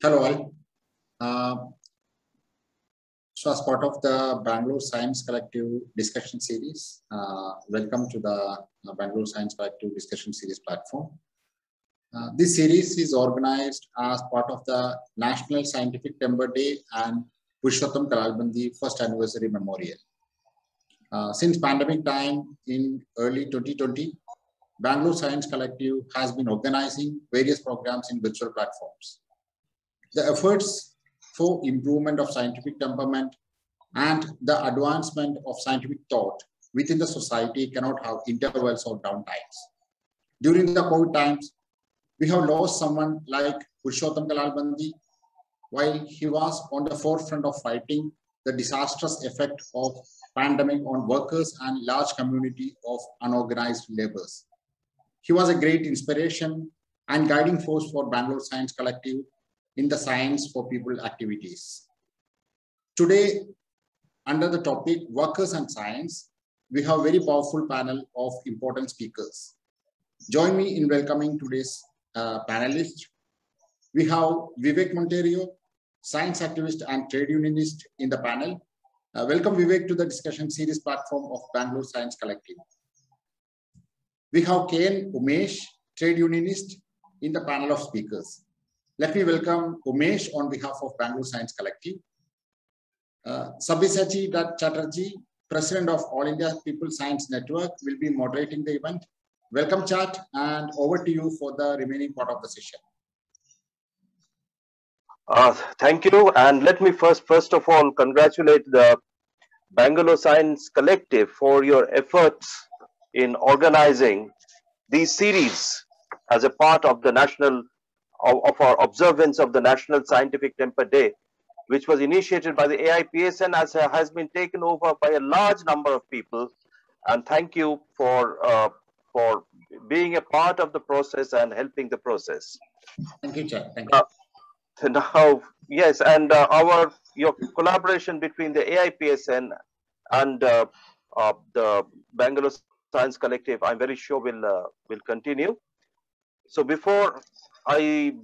Hello all. Uh, so as part of the Bangalore Science Collective discussion series, welcome to the Bangalore Science Collective discussion series platform. This series is organized as part of the National Scientific Timber Day and Purushottam Kalalbandi first anniversary memorial. Since pandemic time in early 2020, Bangalore Science Collective has been organizing various programs in virtual platforms. The efforts for improvement of scientific temperament and the advancement of scientific thought within the society cannot have intervals or downtimes. During the COVID times, we have lost someone like Purushottam Kalalbandi while he was on the forefront of fighting the disastrous effect of pandemic on workers and large community of unorganized laborers. He was a great inspiration and guiding force for Bangalore Science Collective in the Science for People activities. Today, under the topic Workers and Science, we have a very powerful panel of important speakers. Join me in welcoming today's panelists. We have Vivek Montero, science activist and trade unionist in the panel. Welcome Vivek to the discussion series platform of Bangalore Science Collective. We have KN Umesh, trade unionist in the panel of speakers. Let me welcome Umesh on behalf of Bangalore Science Collective. Sabyasachi Chatterjee, President of All India People Science Network, will be moderating the event. Welcome, Chat, and over to you for the remaining part of the session. Thank you, and let me first of all congratulate the Bangalore Science Collective for your efforts in organizing these series as a part of the of our observance of the National Scientific Temper Day, which was initiated by the AIPSN as has been taken over by a large number of people. And thank you for being a part of the process and helping the process. Thank you, Chair. Thank you. Now, yes, and your collaboration between the AIPSN and the Bangalore Science Collective, I'm very sure will continue. So before I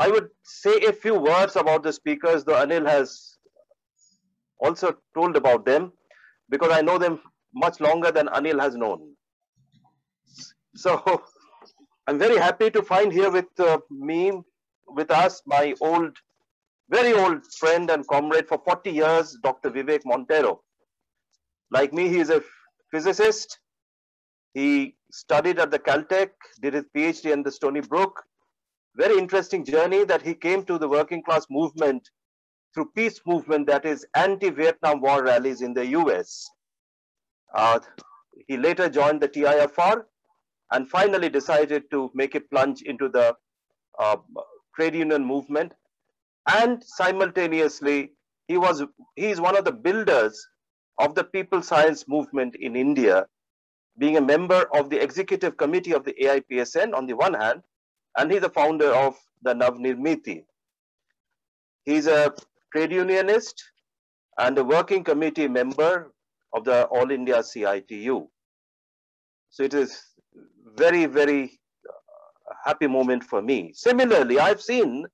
would say a few words about the speakers, though Anil has also told about them, because I know them much longer than Anil has known. So I'm very happy to find here with us, my very old friend and comrade for 40 years, Dr. Vivek Montero. Like me, he is a physicist. He studied at the Caltech, did his PhD in the Stony Brook. Very interesting journey that he came to the working class movement through peace movement, that is anti-Vietnam War rallies in the US. He later joined the TIFR and finally decided to make a plunge into the trade union movement. And simultaneously, he is one of the builders of the People Science movement in India, being a member of the executive committee of the AIPSN on the one hand, and he's the founder of the Navnirmiti. He's a trade unionist and a working committee member of the All India CITU. So it is very, very happy moment for me. Similarly, I've seen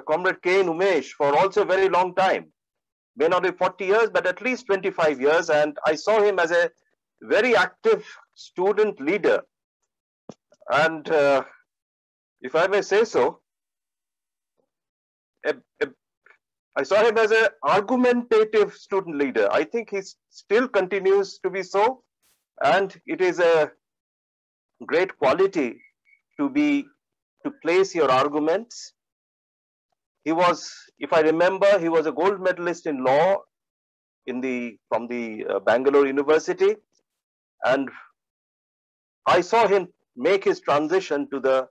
Comrade K. Umesh for also a very long time. May not be 40 years, but at least 25 years. And I saw him as a very active student leader. And if I may say so, I saw him as an argumentative student leader. I think he still continues to be so. And it is a great quality to place your arguments. He was, if I remember, he was a gold medalist in law from the Bangalore University. And I saw him make his transition to the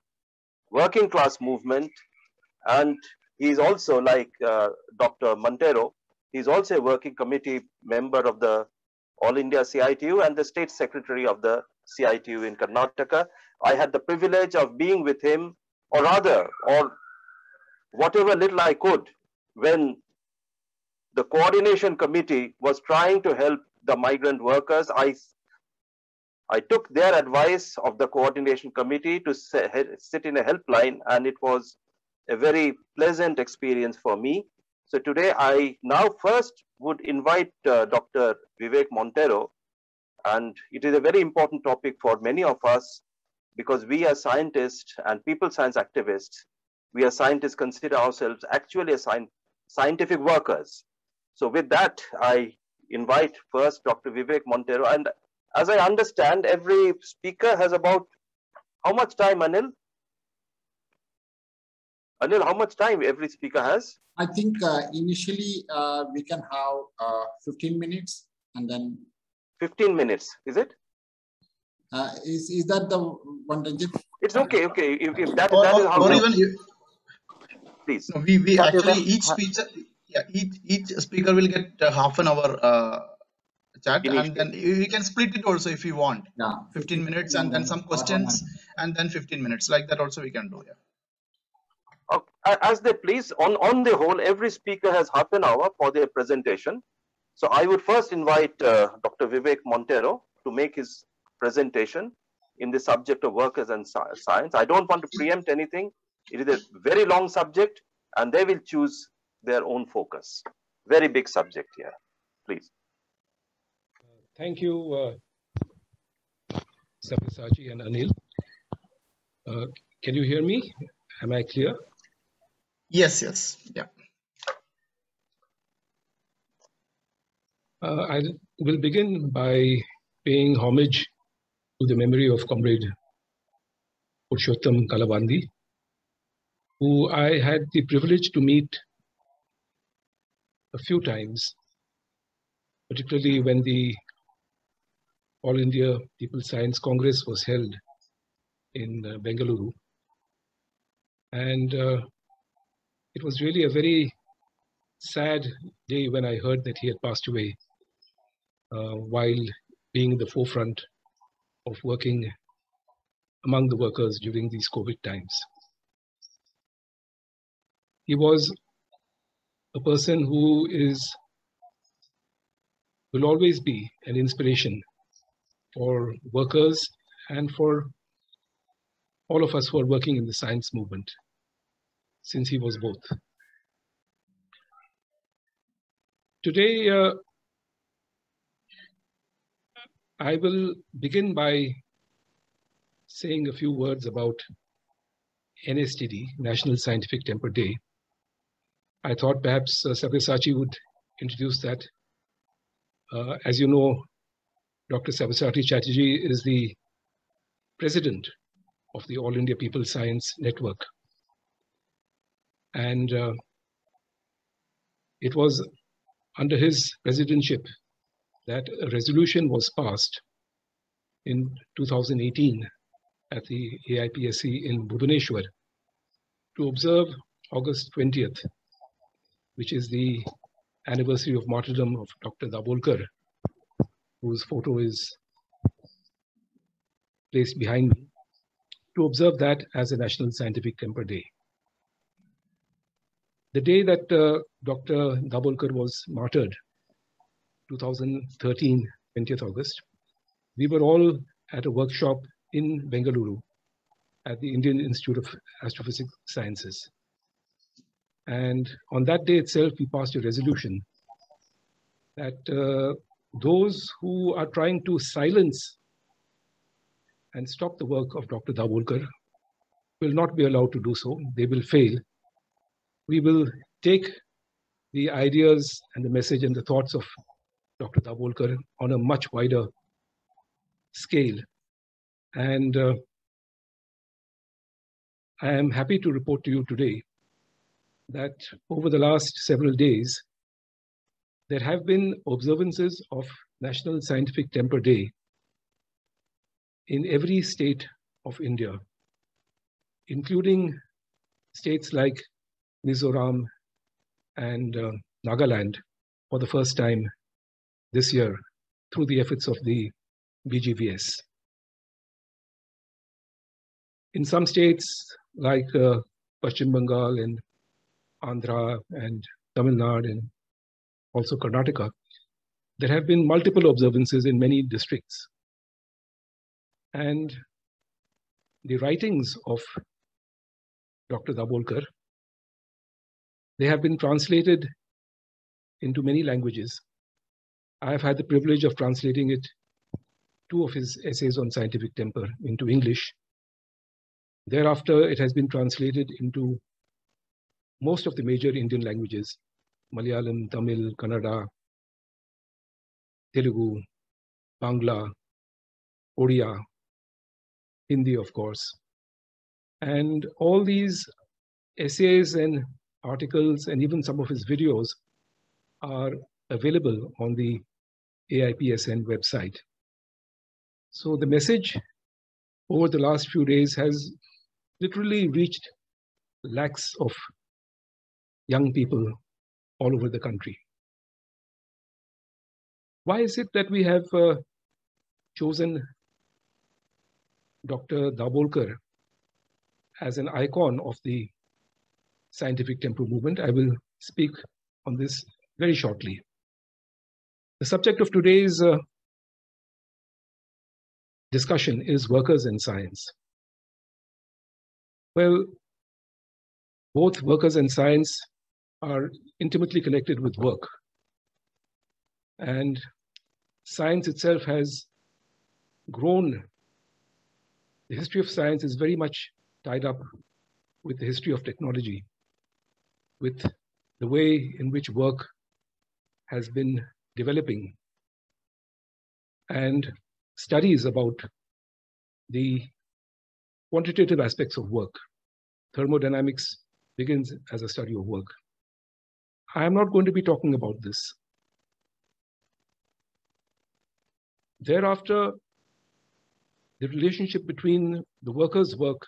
working class movement. And he's also, like Dr. Montero, he's also a working committee member of the All India CITU and the state secretary of the CITU in Karnataka. I had the privilege of being with him, or whatever little I could, when the coordination committee was trying to help the migrant workers. I took their advice of the coordination committee to sit in a helpline, and it was a very pleasant experience for me. So today I now first would invite Dr. Vivek Montero, and it is a very important topic for many of us because we as scientists and people science activists, we as scientists consider ourselves actually as scientific workers. So with that, I invite first Dr. Vivek Montero. And as I understand, every speaker has about how much time, Anil? Anil, how much time every speaker has? I think initially we can have 15 minutes and then 15 minutes, is it? Is that the one, Ranjit? It's okay, okay. If that is how or you... even Please. no, we That actually each speaker, yeah, each speaker will get half an hour chat, and then we can split it also if you want. Yeah, 15 minutes and then some questions, and then 15 minutes, like that also we can do. Yeah. As they please. On the whole, every speaker has half an hour for their presentation. So I would first invite Dr. Vivek Montero to make his presentation in the subject of workers and science. I don't want to preempt anything. It is a very long subject, and they will choose their own focus. Very big subject here. Please. Thank you, Sabyasachi and Anil. Can you hear me? Am I clear? Yes, yes, yeah. I will begin by paying homage to the memory of Comrade Purushottam Kalabandi, who I had the privilege to meet a few times, particularly when the All India People Science Congress was held in Bengaluru. And it was really a very sad day when I heard that he had passed away while being in the forefront of working among the workers during these COVID times. He was a person who will always be an inspiration for workers and for all of us who are working in the science movement, since he was both. Today, I will begin by saying a few words about Nstd, National Scientific Temper Day. I thought perhaps Sabyasachi would introduce that. As you know, Dr. Sabyasachi Chatterjee is the president of the All India People Science Network. And it was under his presidentship that a resolution was passed in 2018 at the AIPSC in Bhubaneswar to observe August 20th, which is the anniversary of martyrdom of Dr. Dabolkar, whose photo is placed behind me, to observe that as a National Scientific Temper Day. The day that Dr. Dabolkar was martyred, 2013, 20th August, we were all at a workshop in Bengaluru at the Indian Institute of Astrophysics Sciences. And on that day itself, we passed a resolution that those who are trying to silence and stop the work of Dr. Dabolkar will not be allowed to do so. They will fail. We will take the ideas and the message and the thoughts of Dr. Dabolkar on a much wider scale. And I am happy to report to you today that over the last several days, there have been observances of National Scientific Temper Day in every state of India, including states like Mizoram and Nagaland for the first time this year through the efforts of the BGVS. In some states like Paschim Bengal and Andhra and Tamil Nadu and also Karnataka, there have been multiple observances in many districts. And the writings of Dr. Dabolkar They have been translated into many languages. I have had the privilege of translating two of his essays on scientific temper into English. Thereafter, it has been translated into most of the major Indian languages: Malayalam, Tamil, Kannada, Telugu, Bangla, Odia, Hindi, of course. And all these essays and articles and even some of his videos are available on the AIPSN website. So the message over the last few days has literally reached lakhs of young people all over the country. Why is it that we have chosen Dr. Dabolkar as an icon of the scientific temper movement? I will speak on this very shortly. The subject of today's discussion is workers and science. Well, both workers and science are intimately connected with work. And science itself has grown. The history of science is very much tied up with the history of technology, with the way in which work has been developing. And studies about the quantitative aspects of work. Thermodynamics begins as a study of work. I am not going to be talking about this. Thereafter, the relationship between the workers' work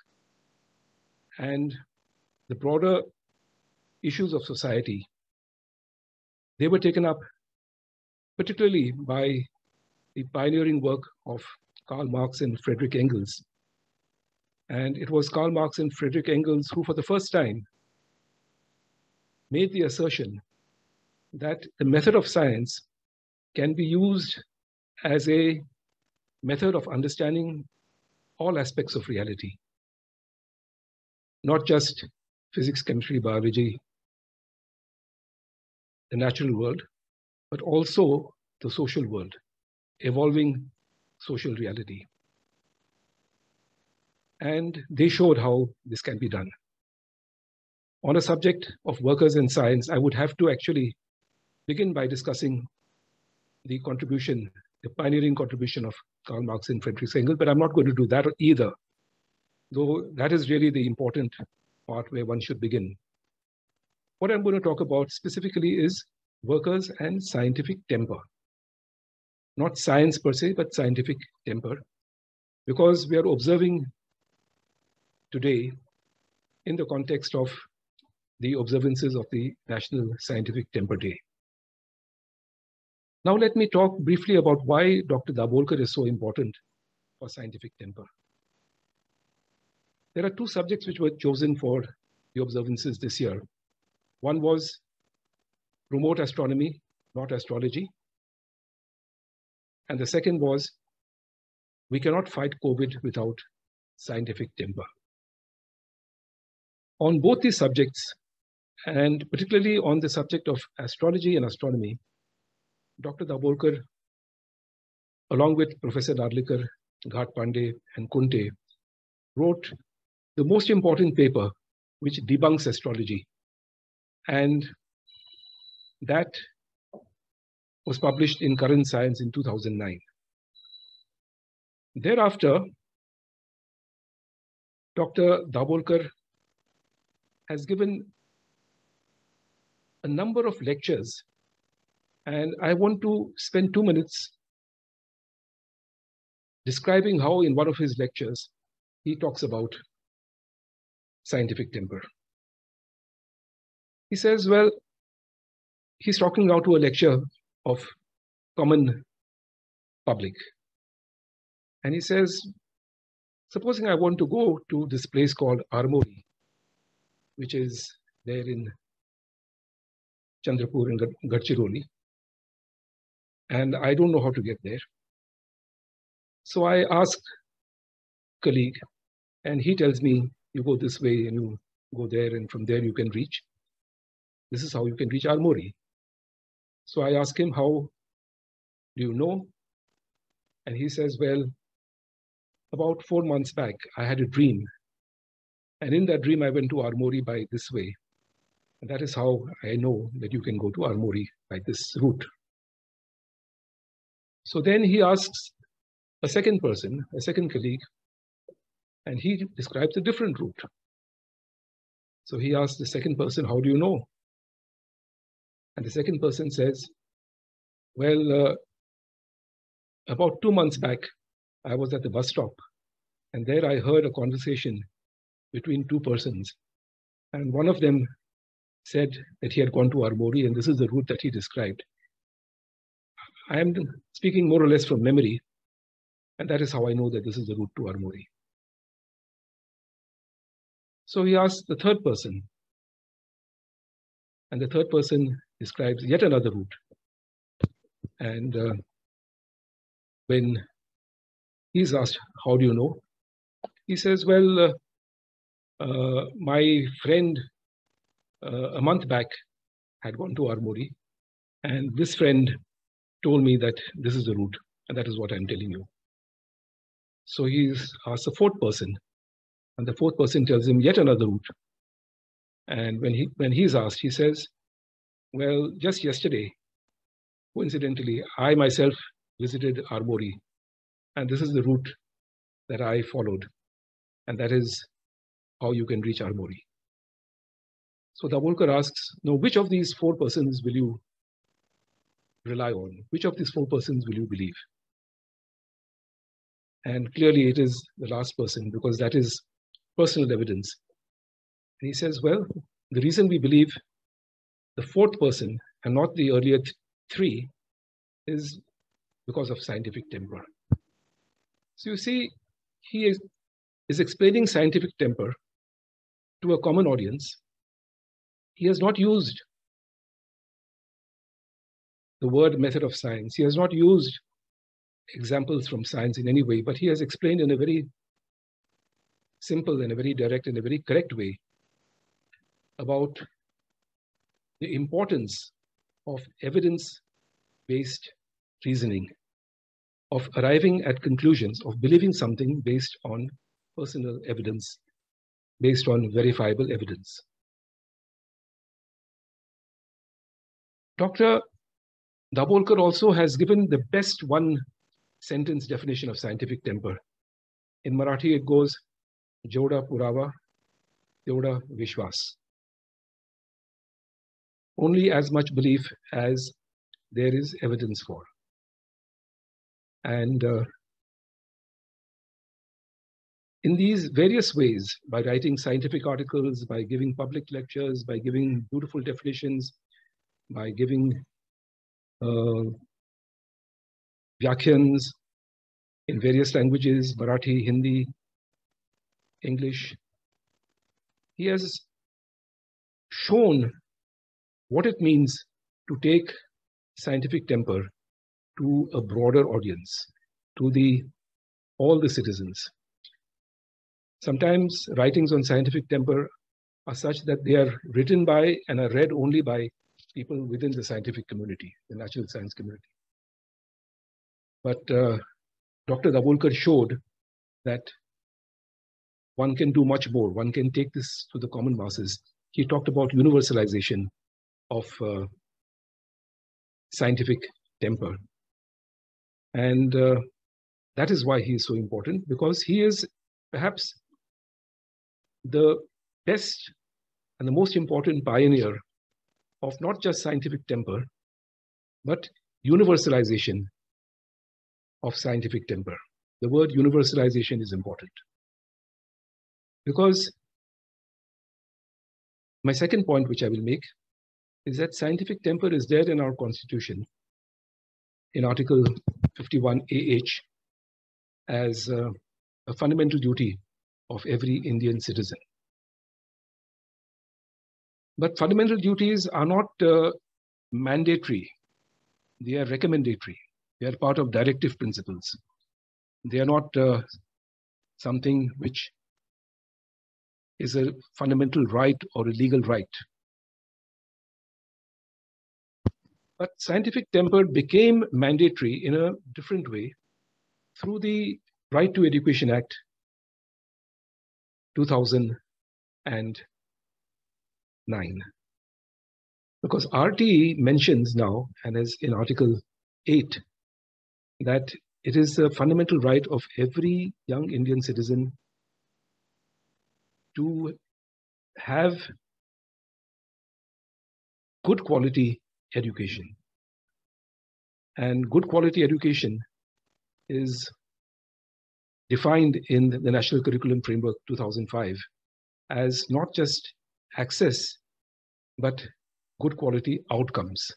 and the broader issues of society, they were taken up particularly by the pioneering work of Karl Marx and Friedrich Engels. And it was Karl Marx and Friedrich Engels who, for the first time, made the assertion that the method of science can be used as a method of understanding all aspects of reality, not just physics, chemistry, biology, the natural world, but also the social world, evolving social reality. And they showed how this can be done. On a subject of workers and science, I would have to actually begin by discussing the contribution, the pioneering contribution of Karl Marx and Friedrich Engels, but I'm not going to do that either, though that is really the important part where one should begin. What I'm going to talk about specifically is workers and scientific temper. Not science per se, but scientific temper, because we are observing today in the context of the observances of the National Scientific Temper Day. Now let me talk briefly about why Dr. Dabolkar is so important for scientific temper. There are two subjects which were chosen for the observances this year. One was remote astronomy, not astrology. And the second was, we cannot fight COVID without scientific temper. On both these subjects, and particularly on the subject of astrology and astronomy, Dr. Dabolkar, along with Professor Narlikar, Ghat Pandey, and Kunte, wrote the most important paper which debunks astrology. And that was published in Current Science in 2009. Thereafter, Dr. Dabolkar has given a number of lectures, and I want to spend 2 minutes describing how in one of his lectures he talks about scientific temper. He says, well, he's talking now to a lecture of common public. And he says, supposing I want to go to this place called Armory, which is there in Chandrapur and Gadchiroli, and I don't know how to get there. So I ask a colleague, and he tells me, you go this way and you go there, and from there you can reach. this is how you can reach Armori. So I ask him, how do you know? And he says, well, about 4 months back, I had a dream. And in that dream, I went to Armori by this way. And that is how I know that you can go to Armori by this route. So then he asks a second person, a second colleague, and he describes a different route. So he asks the second person, how do you know? And the second person says, well, about 2 months back, I was at the bus stop, and there I heard a conversation between two persons. And one of them said that he had gone to Armori, and this is the route that he described. I am speaking more or less from memory, and that is how I know that this is the route to Armori. So he asks the third person, and the third person describes yet another route. And when he's asked, how do you know? He says, well, my friend a month back had gone to Armori, and this friend told me that this is the route, and that is what I'm telling you. So he's asked the fourth person, and the fourth person tells him yet another route. And when he's asked, he says, well, just yesterday, coincidentally, I myself visited Armori, and this is the route that I followed, and that is how you can reach Armori. So Dabholkar asks, now, which of these four persons will you rely on? Which of these four persons will you believe? And clearly it is the last person, because that is personal evidence. And he says, well, the reason we believe the fourth person and not the earlier three is because of scientific temper. So you see, he is explaining scientific temper to a common audience. He has not used the word method of science. He has not used examples from science in any way, but he has explained in a very simple and a very direct and a very correct way about the importance of evidence-based reasoning, of arriving at conclusions, of believing something based on personal evidence, based on verifiable evidence. Dr. Dabholkar also has given the best one-sentence definition of scientific temper. In Marathi, it goes, Jevda Purava, Tevda Vishwas. Only as much belief as there is evidence for. And in these various ways, by writing scientific articles, by giving public lectures, by giving beautiful definitions, by giving vyakhyans in various languages, Marathi, Hindi, English, he has shown what it means to take scientific temper to a broader audience, to all the citizens. Sometimes writings on scientific temper are such that they are written by and are read only by people within the scientific community, the natural science community. But Dr. Dabholkar showed that one can do much more. One can take this to the common masses. He talked about universalization of scientific temper. And that is why he is so important, because he is perhaps the best and the most important pioneer of not just scientific temper, but universalization of scientific temper. The word universalization is important. Because my second point, which I will make, is that scientific temper is there in our Constitution, in Article 51AH, as a fundamental duty of every Indian citizen. But fundamental duties are not mandatory. They are recommendatory. They are part of directive principles. They are not something which is a fundamental right or a legal right. But scientific temper became mandatory in a different way through the Right to Education Act 2009. Because RTE mentions now, and as in Article 8, that it is a fundamental right of every young Indian citizen to have good quality education. And good quality education is defined in the National Curriculum Framework 2005 as not just access, but good quality outcomes.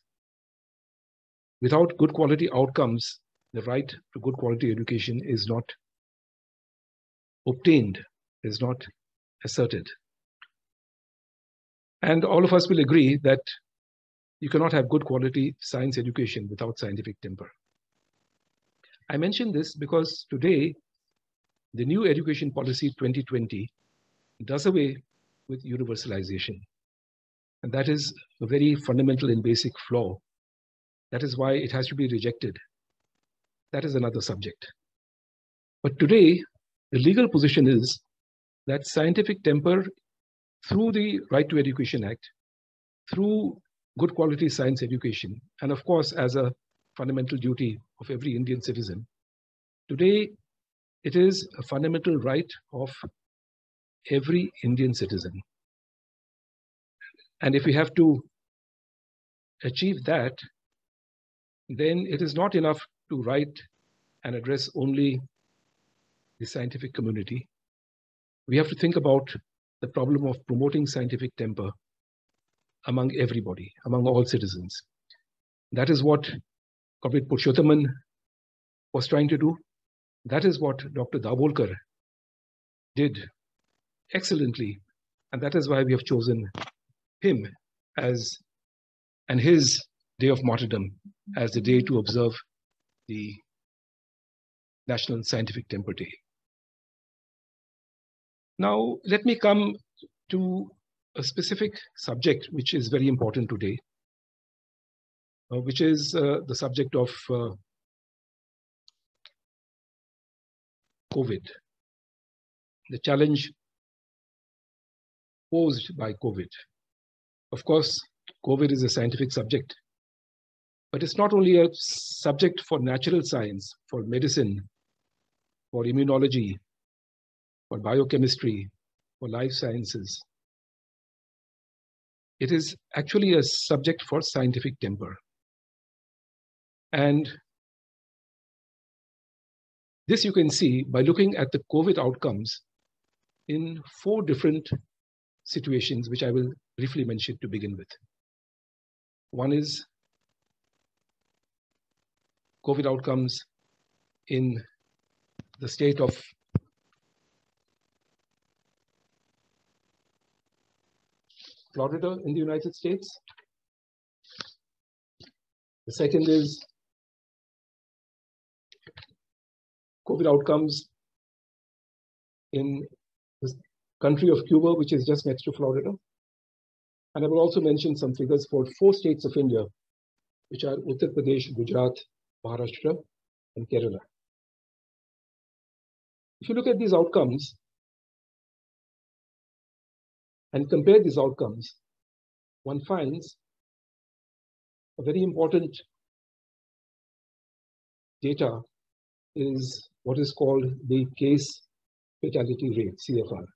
Without good quality outcomes, the right to good quality education is not obtained, is not asserted. And all of us will agree that you cannot have good quality science education without scientific temper. I mention this because today, the new Education Policy 2020 does away with universalization. And that is a very fundamental and basic flaw. That is why it has to be rejected. That is another subject. But today, the legal position is that scientific temper, through the Right to Education Act, through good quality science education, and of course, as a fundamental duty of every Indian citizen, today, it is a fundamental right of every Indian citizen. And if we have to achieve that, then it is not enough to write and address only the scientific community. We have to think about the problem of promoting scientific temper among everybody, among all citizens. That is what Comrade Purushothaman was trying to do. That is what Dr. Dabholkar did excellently. And that is why we have chosen him as, and his day of martyrdom as the day to observe the National Scientific Temper Day. Now, let me come to a specific subject which is very important today, which is the subject of COVID, the challenge posed by COVID. Of course, COVID is a scientific subject, but it's not only a subject for natural science, for medicine, for immunology, for biochemistry, for life sciences. It is actually a subject for scientific temper. And this you can see by looking at the COVID outcomes in 4 different situations, which I will briefly mention to begin with. One is COVID outcomes in the state of Florida in the United States. The second is COVID outcomes in the country of Cuba, which is just next to Florida. And I will also mention some figures for 4 states of India, which are Uttar Pradesh, Gujarat, Maharashtra, and Kerala. If you look at these outcomes and compare these outcomes, one finds a very important data is what is called the case fatality rate, CFR.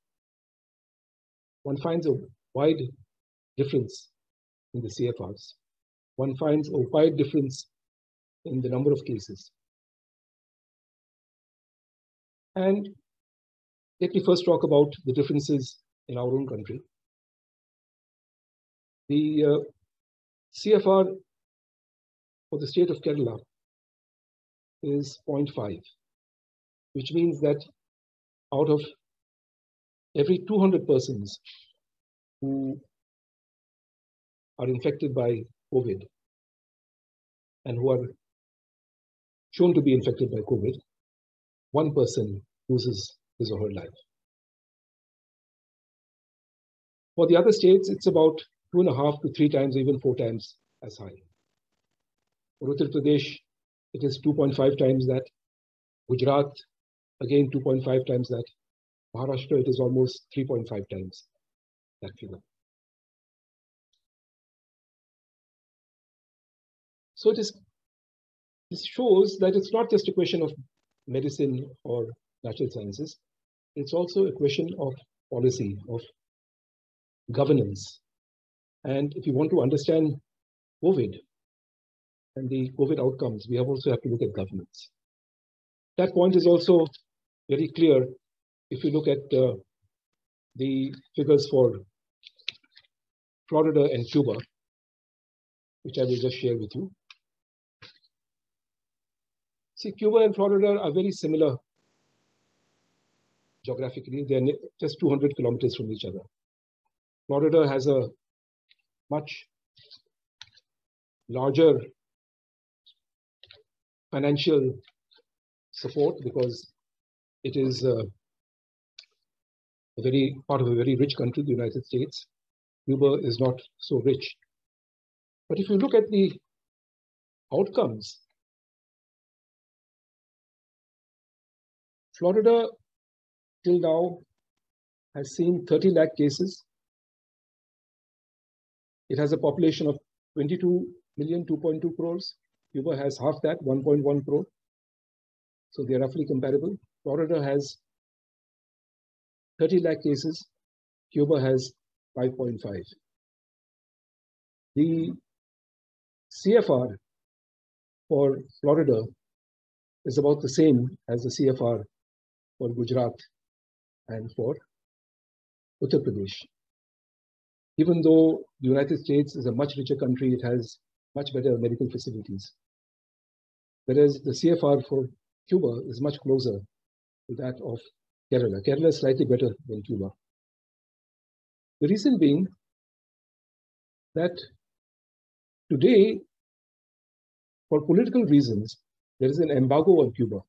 One finds a wide difference in the CFRs. One finds a wide difference in the number of cases. And let me first talk about the differences in our own country. The CFR for the state of Kerala is 0.5, which means that out of every 200 persons who are infected by COVID and who are shown to be infected by COVID, 1 person loses his or her life. For the other states, it's about 2.5 to 3 times, even 4 times as high. For Uttar Pradesh, it is 2.5 times that. Gujarat, again 2.5 times that. Maharashtra, it is almost 3.5 times that figure. So this shows that it's not just a question of medicine or natural sciences. It's also a question of policy, of governance. And if you want to understand COVID and the COVID outcomes, we also have to look at governance. That point is also very clear if you look at the figures for Florida and Cuba, which I will just share with you. See, Cuba and Florida are very similar geographically. They're just 200 kilometers from each other. Florida has a much larger financial support because it is a very part of a very rich country, the United States. Cuba is not so rich. But if you look at the outcomes, Florida till now has seen 30 lakh cases. It has a population of 22 million, 2.2 crores. Cuba has half that, 1.1 crore. So they're roughly comparable. Florida has 30 lakh cases. Cuba has 5.5. The CFR for Florida is about the same as the CFR for Gujarat and for Uttar Pradesh. Even though the United States is a much richer country, it has much better medical facilities. Whereas the CFR for Cuba is much closer to that of Kerala. Kerala is slightly better than Cuba. The reason being that today, for political reasons, there is an embargo on Cuba,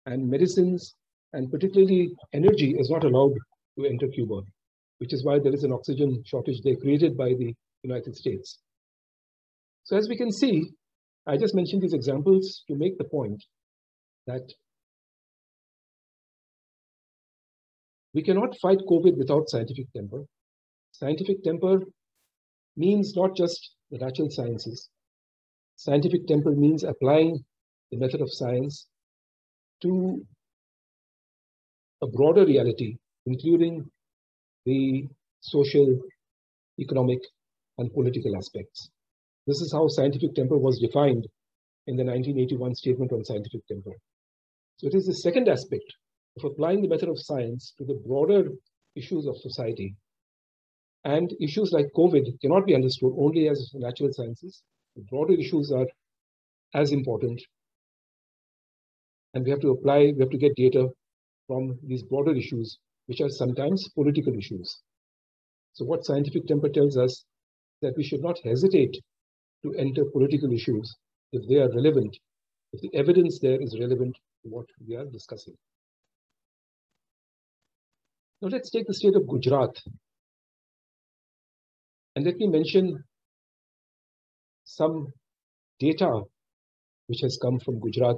and medicines and particularly energy is not allowed to enter Cuba, which is why there is an oxygen shortage there created by the United States. So as we can see, I just mentioned these examples to make the point that we cannot fight COVID without scientific temper. Scientific temper means not just the natural sciences. Scientific temper means applying the method of science to a broader reality, including the social, economic, and political aspects. This is how scientific temper was defined in the 1981 Statement on Scientific Temper. So it is the second aspect of applying the method of science to the broader issues of society. And issues like COVID cannot be understood only as natural sciences. The broader issues are as important. And we have to get data from these broader issues, which are sometimes political issues. So what scientific temper tells us that we should not hesitate to enter political issues if they are relevant, if the evidence there is relevant to what we are discussing. Now let's take the state of Gujarat. And let me mention some data which has come from Gujarat.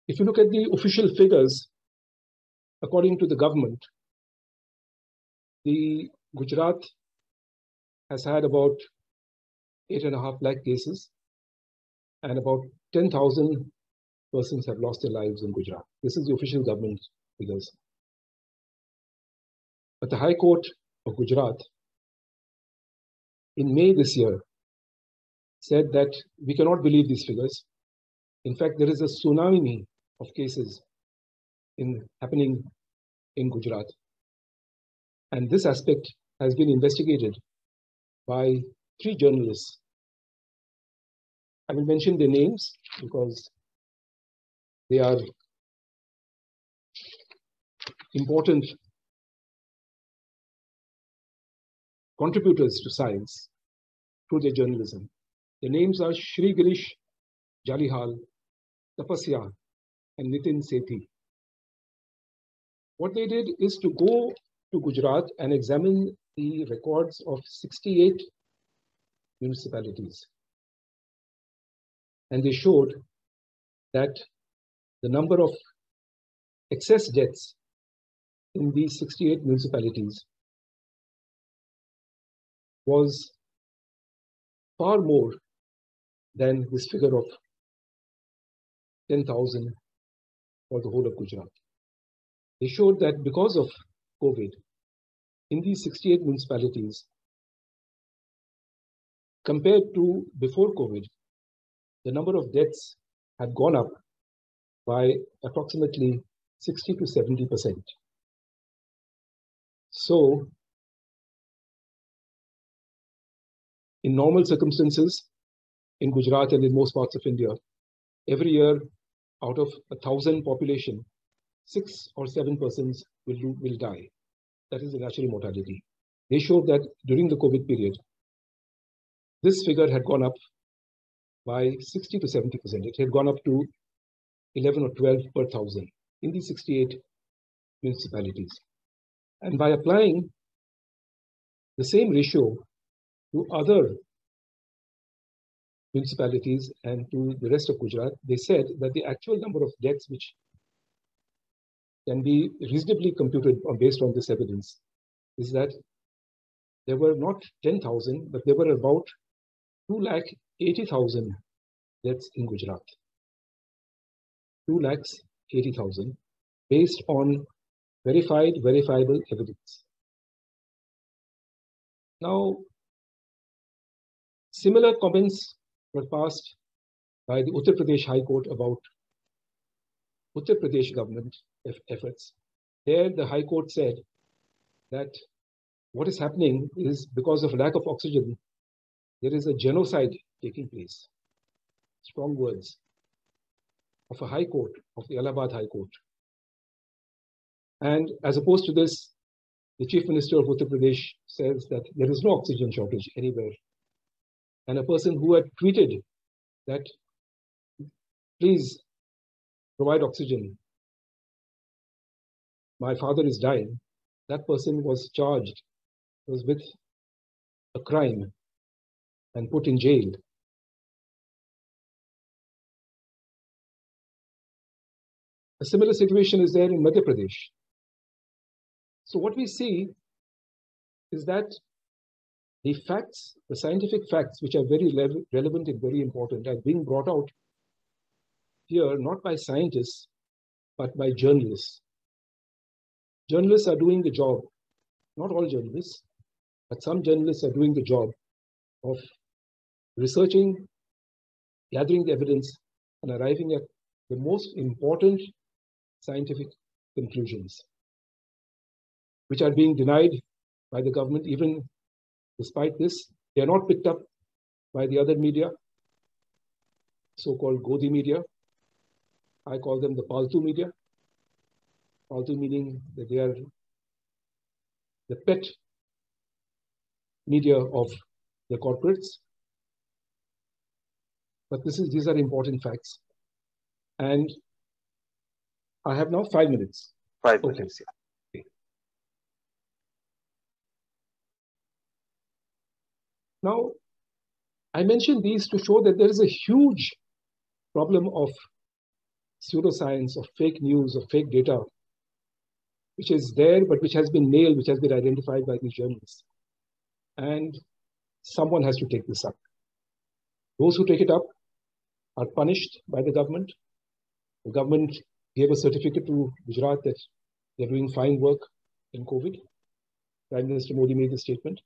If you look at the official figures, according to the government, the Gujarat has had about 8.5 lakh cases and about 10,000 persons have lost their lives in Gujarat. This is the official government figures. But the High Court of Gujarat in May this year said that we cannot believe these figures. In fact, there is a tsunami of cases happening in Gujarat. And this aspect has been investigated by 3 journalists. I will mention their names because they are important contributors to science through their journalism. Their names are Shri Girish Jalihal, Tapasya, and Nitin Sethi. What they did is to go to Gujarat and examine the records of 68 municipalities. And they showed that the number of excess deaths in these 68 municipalities was far more than this figure of 10,000 for the whole of Gujarat. They showed that because of COVID, in these 68 municipalities, compared to before COVID, the number of deaths had gone up by approximately 60 to 70%. So, in normal circumstances, in Gujarat and in most parts of India, every year out of 1,000 population, 6 or 7 persons will die. That is the natural mortality. They showed that during the COVID period, this figure had gone up by 60 to 70%. It had gone up to 11 or 12 per 1,000 in these 68 municipalities. And by applying the same ratio to other municipalities and to the rest of Gujarat, they said that the actual number of deaths which can be reasonably computed based on this evidence is that there were not 10,000, but there were about 280,000 deaths in Gujarat. 280,000 based on verifiable evidence. Now, similar comments were passed by the Uttar Pradesh High Court about Uttar Pradesh government efforts. There, the High Court said that what is happening is because of lack of oxygen, there is a genocide taking place. Strong words of a High Court, of the Allahabad High Court. And as opposed to this, the Chief Minister of Uttar Pradesh says that there is no oxygen shortage anywhere. And a person who had tweeted that, please provide oxygen, my father is dying, that person was charged, was with a crime and put in jail. A similar situation is there in Madhya Pradesh. So what we see is that the facts, the scientific facts, which are very relevant and very important, are being brought out here not by scientists, but by journalists. Journalists are doing the job, not all journalists, but some journalists are doing the job of researching, gathering the evidence, and arriving at the most important scientific conclusions, which are being denied by the government. Even despite this, they are not picked up by the other media, so-called Godi media. I call them the Paltu media. Paltu meaning that they are the pet media of the corporates. But these are important facts. And I have now 5 minutes. 5 minutes, yeah. Okay. Now, I mentioned these to show that there is a huge problem of pseudoscience, of fake news, of fake data, which is there, but which has been nailed, which has been identified by these journalists. And someone has to take this up. Those who take it up are punished by the government. The government gave a certificate to Gujarat that they're doing fine work in COVID. Prime Minister Modi made the statement.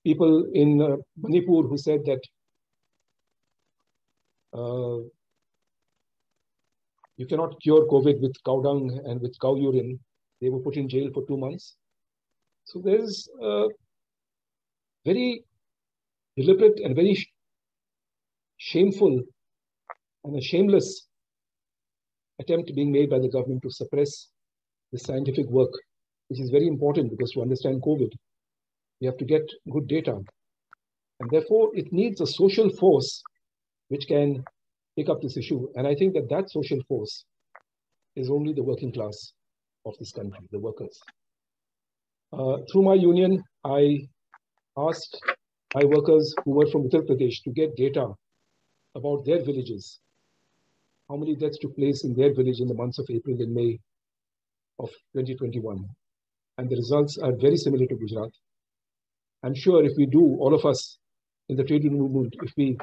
People in Manipur who said that you cannot cure COVID with cow dung and with cow urine, they were put in jail for 2 months. So there is a very deliberate and very shameful and a shameless attempt being made by the government to suppress the scientific work, which is very important because to understand COVID, you have to get good data. And therefore, it needs a social force which can pick up this issue. And I think that that social force is only the working class of this country, the workers. Through my union, I asked by workers who were from Uttar Pradesh to get data about their villages. How many deaths took place in their village in the months of April and May of 2021. And the results are very similar to Gujarat. I'm sure if we do, all of us in the trade union movement, if we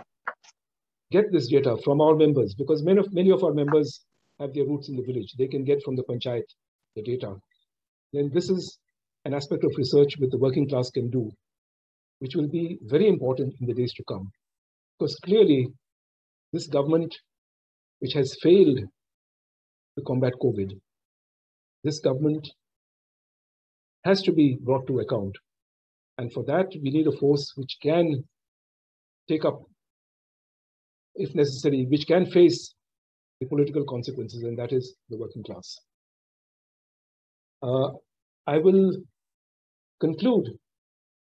get this data from our members, because many of our members have their roots in the village, they can get from the panchayat the data. Then this is an aspect of research which the working class can do, which will be very important in the days to come. Because clearly, this government, which has failed to combat COVID, this government has to be brought to account. And for that, we need a force which can take up, if necessary, which can face the political consequences, and that is the working class. I will conclude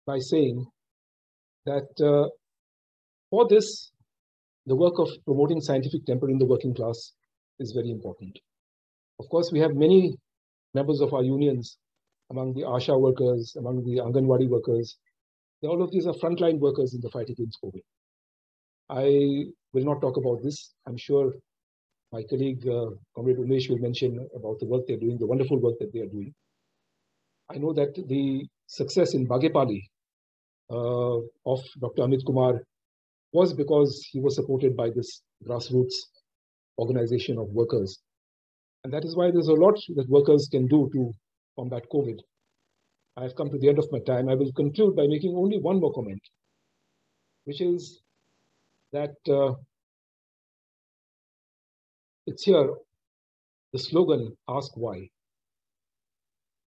by saying that for this, the work of promoting scientific temper in the working class is very important. Of course, we have many members of our unions among the ASHA workers, among the Anganwadi workers. All of these are frontline workers in the fight against COVID. I will not talk about this. I'm sure my colleague, Comrade Umesh, will mention about the work they're doing, the wonderful work that they are doing. I know that the success in Bagepali of Dr. Amit Kumar was because he was supported by this grassroots organization of workers. And that is why there's a lot that workers can do to combat COVID. I have come to the end of my time. I will conclude by making only one more comment, which is that it's here, the slogan, ask why.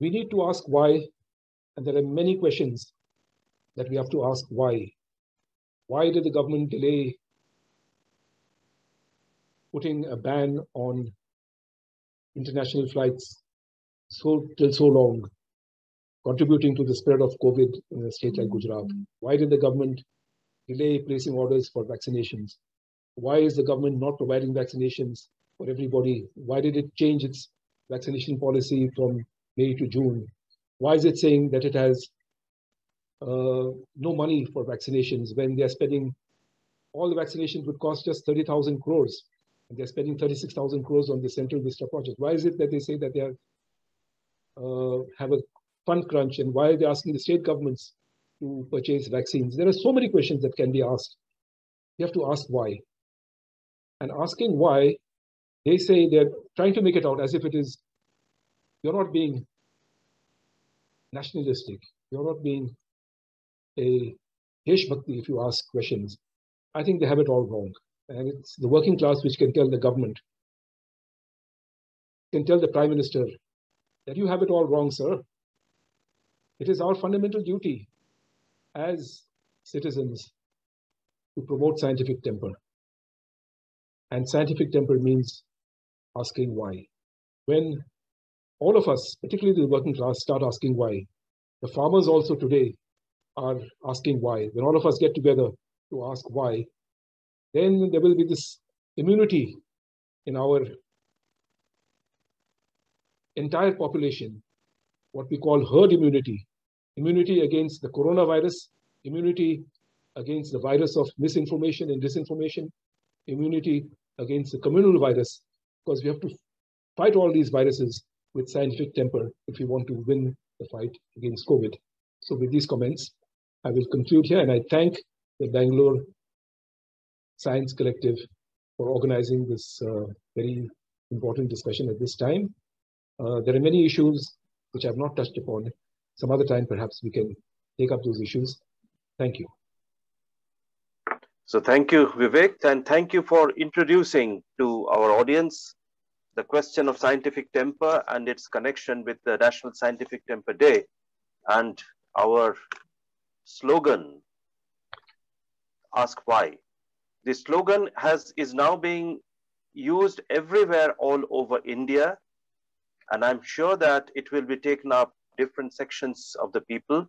We need to ask why, and there are many questions that we have to ask why. Why did the government delay putting a ban on international flights till so long, contributing to the spread of COVID in a state like Gujarat? Why did the government delay placing orders for vaccinations? Why is the government not providing vaccinations for everybody? Why did it change its vaccination policy from May to June? Why is it saying that it has no money for vaccinations when they're spending, all the vaccinations would cost just 30,000 crores, and they're spending 36,000 crores on the Central Vista project? Why is it that they say that they have a fund crunch, and why are they asking the state governments to purchase vaccines? There are so many questions that can be asked. You have to ask why. And asking why, they say they're trying to make it out as if it is, you're not being nationalistic, you're not being a Desh Bhakti if you ask questions. I think they have it all wrong. And it's the working class which can tell the government, can tell the Prime Minister that you have it all wrong, sir. It is our fundamental duty as citizens to promote scientific temper. And scientific temper means asking why. When all of us, particularly the working class, start asking why, the farmers also today are asking why. When all of us get together to ask why, then there will be this immunity in our entire population, what we call herd immunity. Immunity against the coronavirus, immunity against the virus of misinformation and disinformation, immunity against the communal virus, because we have to fight all these viruses with scientific temper if we want to win the fight against COVID. So with these comments, I will conclude here, and I thank the Bangalore Science Collective for organizing this very important discussion at this time. There are many issues which I have not touched upon. Some other time, perhaps we can take up those issues. Thank you. So thank you, Vivek, and thank you for introducing to our audience the question of scientific temper and its connection with the National Scientific Temper Day and our slogan, Ask Why. The slogan is now being used everywhere all over India, and I'm sure that it will be taken up different sections of the people,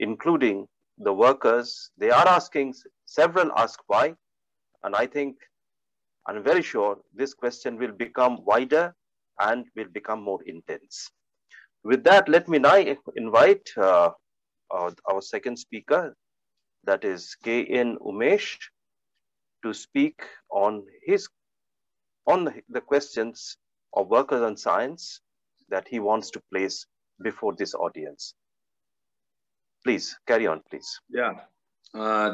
including the workers. They are asking several ask why, and I think, I'm very sure this question will become wider and will become more intense. With that, let me now invite our second speaker, that is K.N. Umesh, to speak on the questions of workers and science that he wants to place before this audience. Please carry on, please. Yeah,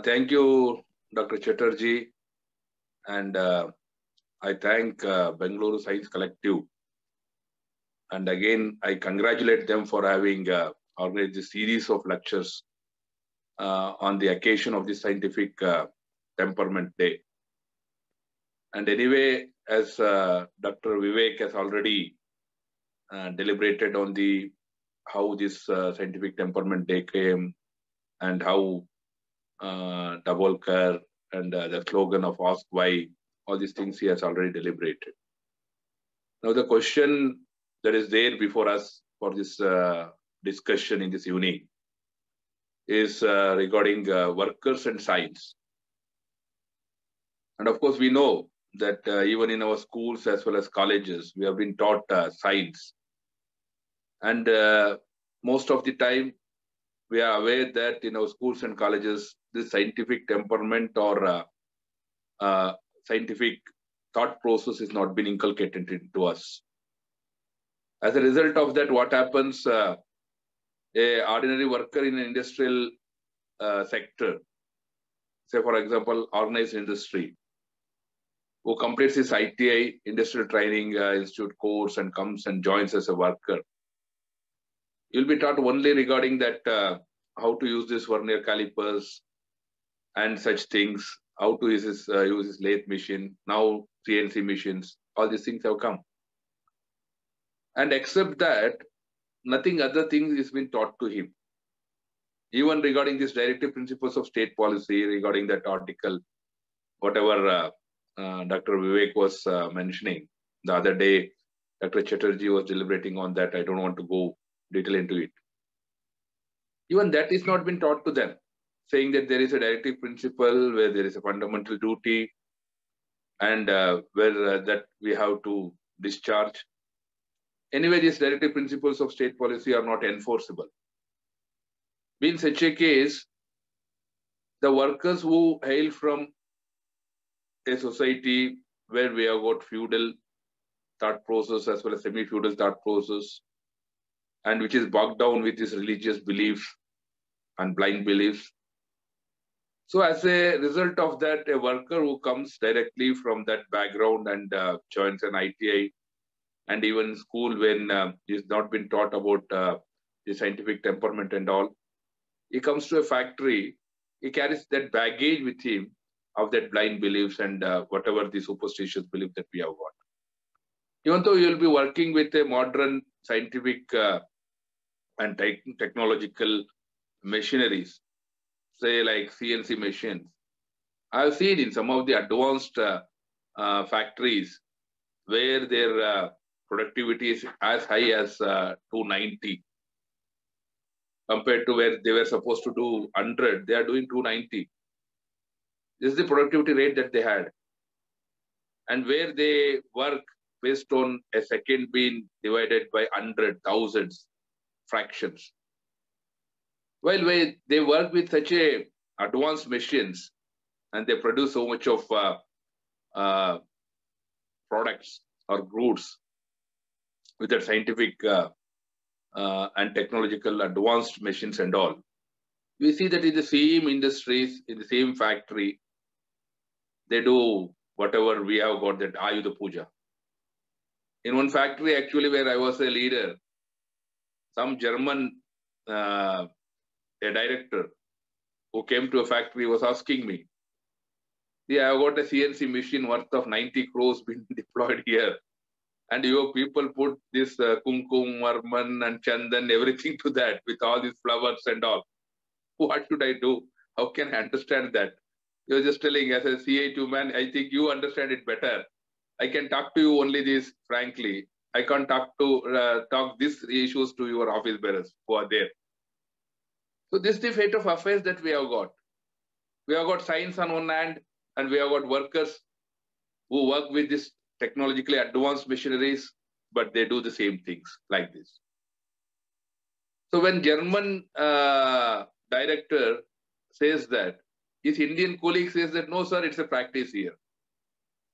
thank you, Dr. Chatterjee, and I thank Bengaluru Science Collective, and again I congratulate them for having organized a series of lectures on the occasion of the Scientific Temperament Day. And anyway, as Dr. Vivek has already deliberated on how this Scientific Temperament Day came, and how Davolkar and the slogan of Ask Why, all these things he has already deliberated. Now the question that is there before us for this discussion in this evening is regarding workers and science. And of course we know that even in our schools as well as colleges, we have been taught science. And most of the time, we are aware that in our schools and colleges, this scientific temperament or scientific thought process is not been inculcated into us. As a result of that, what happens, a ordinary worker in an industrial sector, say for example, organized industry, who completes his ITI, Industrial Training Institute course, and comes and joins as a worker, you'll be taught only regarding that how to use this vernier calipers and such things, how to use his lathe machine, now CNC machines, all these things have come. And except that, nothing other things is been taught to him. Even regarding these directive principles of state policy, regarding that article, whatever Dr. Vivek was mentioning the other day, Dr. Chatterjee was deliberating on that. I don't want to go detail into it. Even that is not been taught to them, saying that there is a directive principle where there is a fundamental duty and where that we have to discharge. Anyway, these directive principles of state policy are not enforceable. In such a case, the workers who hail from a society where we have got feudal thought process as well as semi-feudal thought process, and which is bogged down with his religious beliefs and blind beliefs. So as a result of that, a worker who comes directly from that background and joins an ITI, and even school when he's not been taught about the scientific temperament and all, he comes to a factory, he carries that baggage with him of that blind beliefs and whatever the superstitious belief that we have got. Even though you will be working with a modern scientific and technological machineries, say like CNC machines, I have seen in some of the advanced factories where their productivity is as high as 290 compared to where they were supposed to do 100, they are doing 290. This is the productivity rate that they had. And where they work based on a second being divided by 100,000 fractions. Well, they work with such a advanced machines and they produce so much of products or goods with their scientific and technological advanced machines and all. We see that in the same industries, in the same factory, they do whatever we have got, that Ayuda Puja. In one factory, actually, where I was a leader, some German a director who came to a factory was asking me, yeah, I got a CNC machine worth of 90 crores being deployed here. And your people put this kumkum, marman and chandan, everything to that with all these flowers and all. What should I do? How can I understand that? You're just telling as a CA2 man, I think you understand it better. I can talk to you only this frankly. I can't talk these issues to your office bearers who are there. So this is the fate of affairs that we have got. We have got science on one hand, and we have got workers who work with this technologically advanced machineries, but they do the same things like this. So when German director says that, his Indian colleague says that, no, sir, it's a practice here.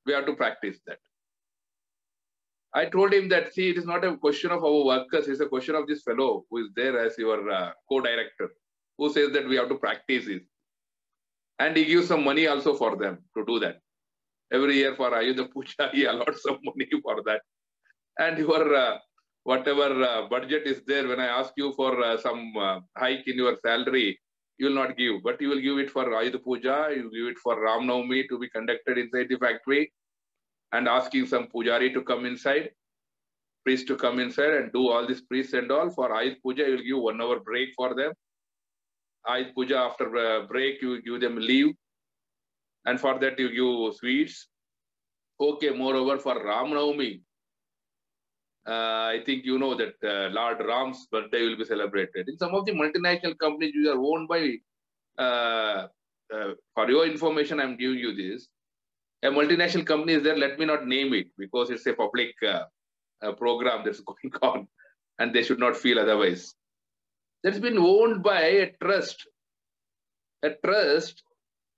We have to practice that. I told him that, see, it is not a question of our workers, it's a question of this fellow who is there as your co-director, who says that we have to practice it. And he gives some money also for them to do that. Every year for Ayuda Puja, he allots some money for that. And your whatever budget is there, when I ask you for some hike in your salary, you will not give, but you will give it for Ayuda Puja, you give it for Ram Navami to be conducted inside the factory, and asking some pujari to come inside, priest to come inside and do all this priests and all. For Ayuda Puja, you will give 1 hour break for them. Ayuda Puja, after break, you give them leave. And for that, you give sweets. Okay, moreover, for Ram Navami, I think you know that Lord Ram's birthday will be celebrated. In some of the multinational companies which are owned by, for your information, I'm giving you this. A multinational company is there, let me not name it because it's a public program that's going on and they should not feel otherwise. That's been owned by a trust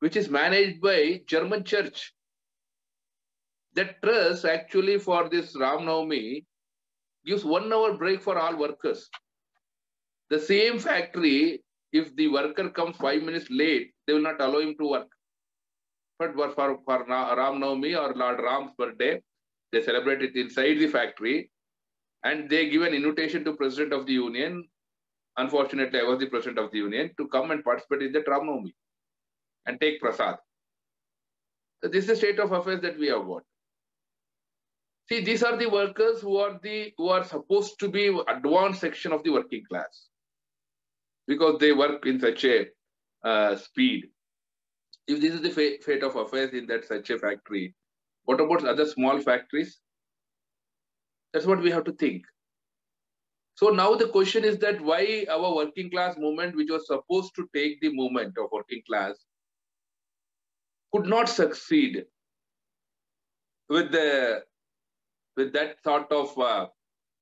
which is managed by German church. That trust actually for this Ram Navami gives 1 hour break for all workers. The same factory, if the worker comes 5 minutes late, they will not allow him to work. But for Ram Navami or Lord Ram's birthday, they celebrate it inside the factory and they give an invitation to President of the Union. Unfortunately, I was the President of the Union, to come and participate in the Ram Navami and take prasad. So this is the state of affairs that we have got. See, these are the workers who are supposed to be advanced section of the working class because they work in such a speed. If this is the fate of affairs in that such a factory, what about other small factories? That's what we have to think. So now the question is that why our working class movement, which was supposed to take the movement of working class, could not succeed with that sort of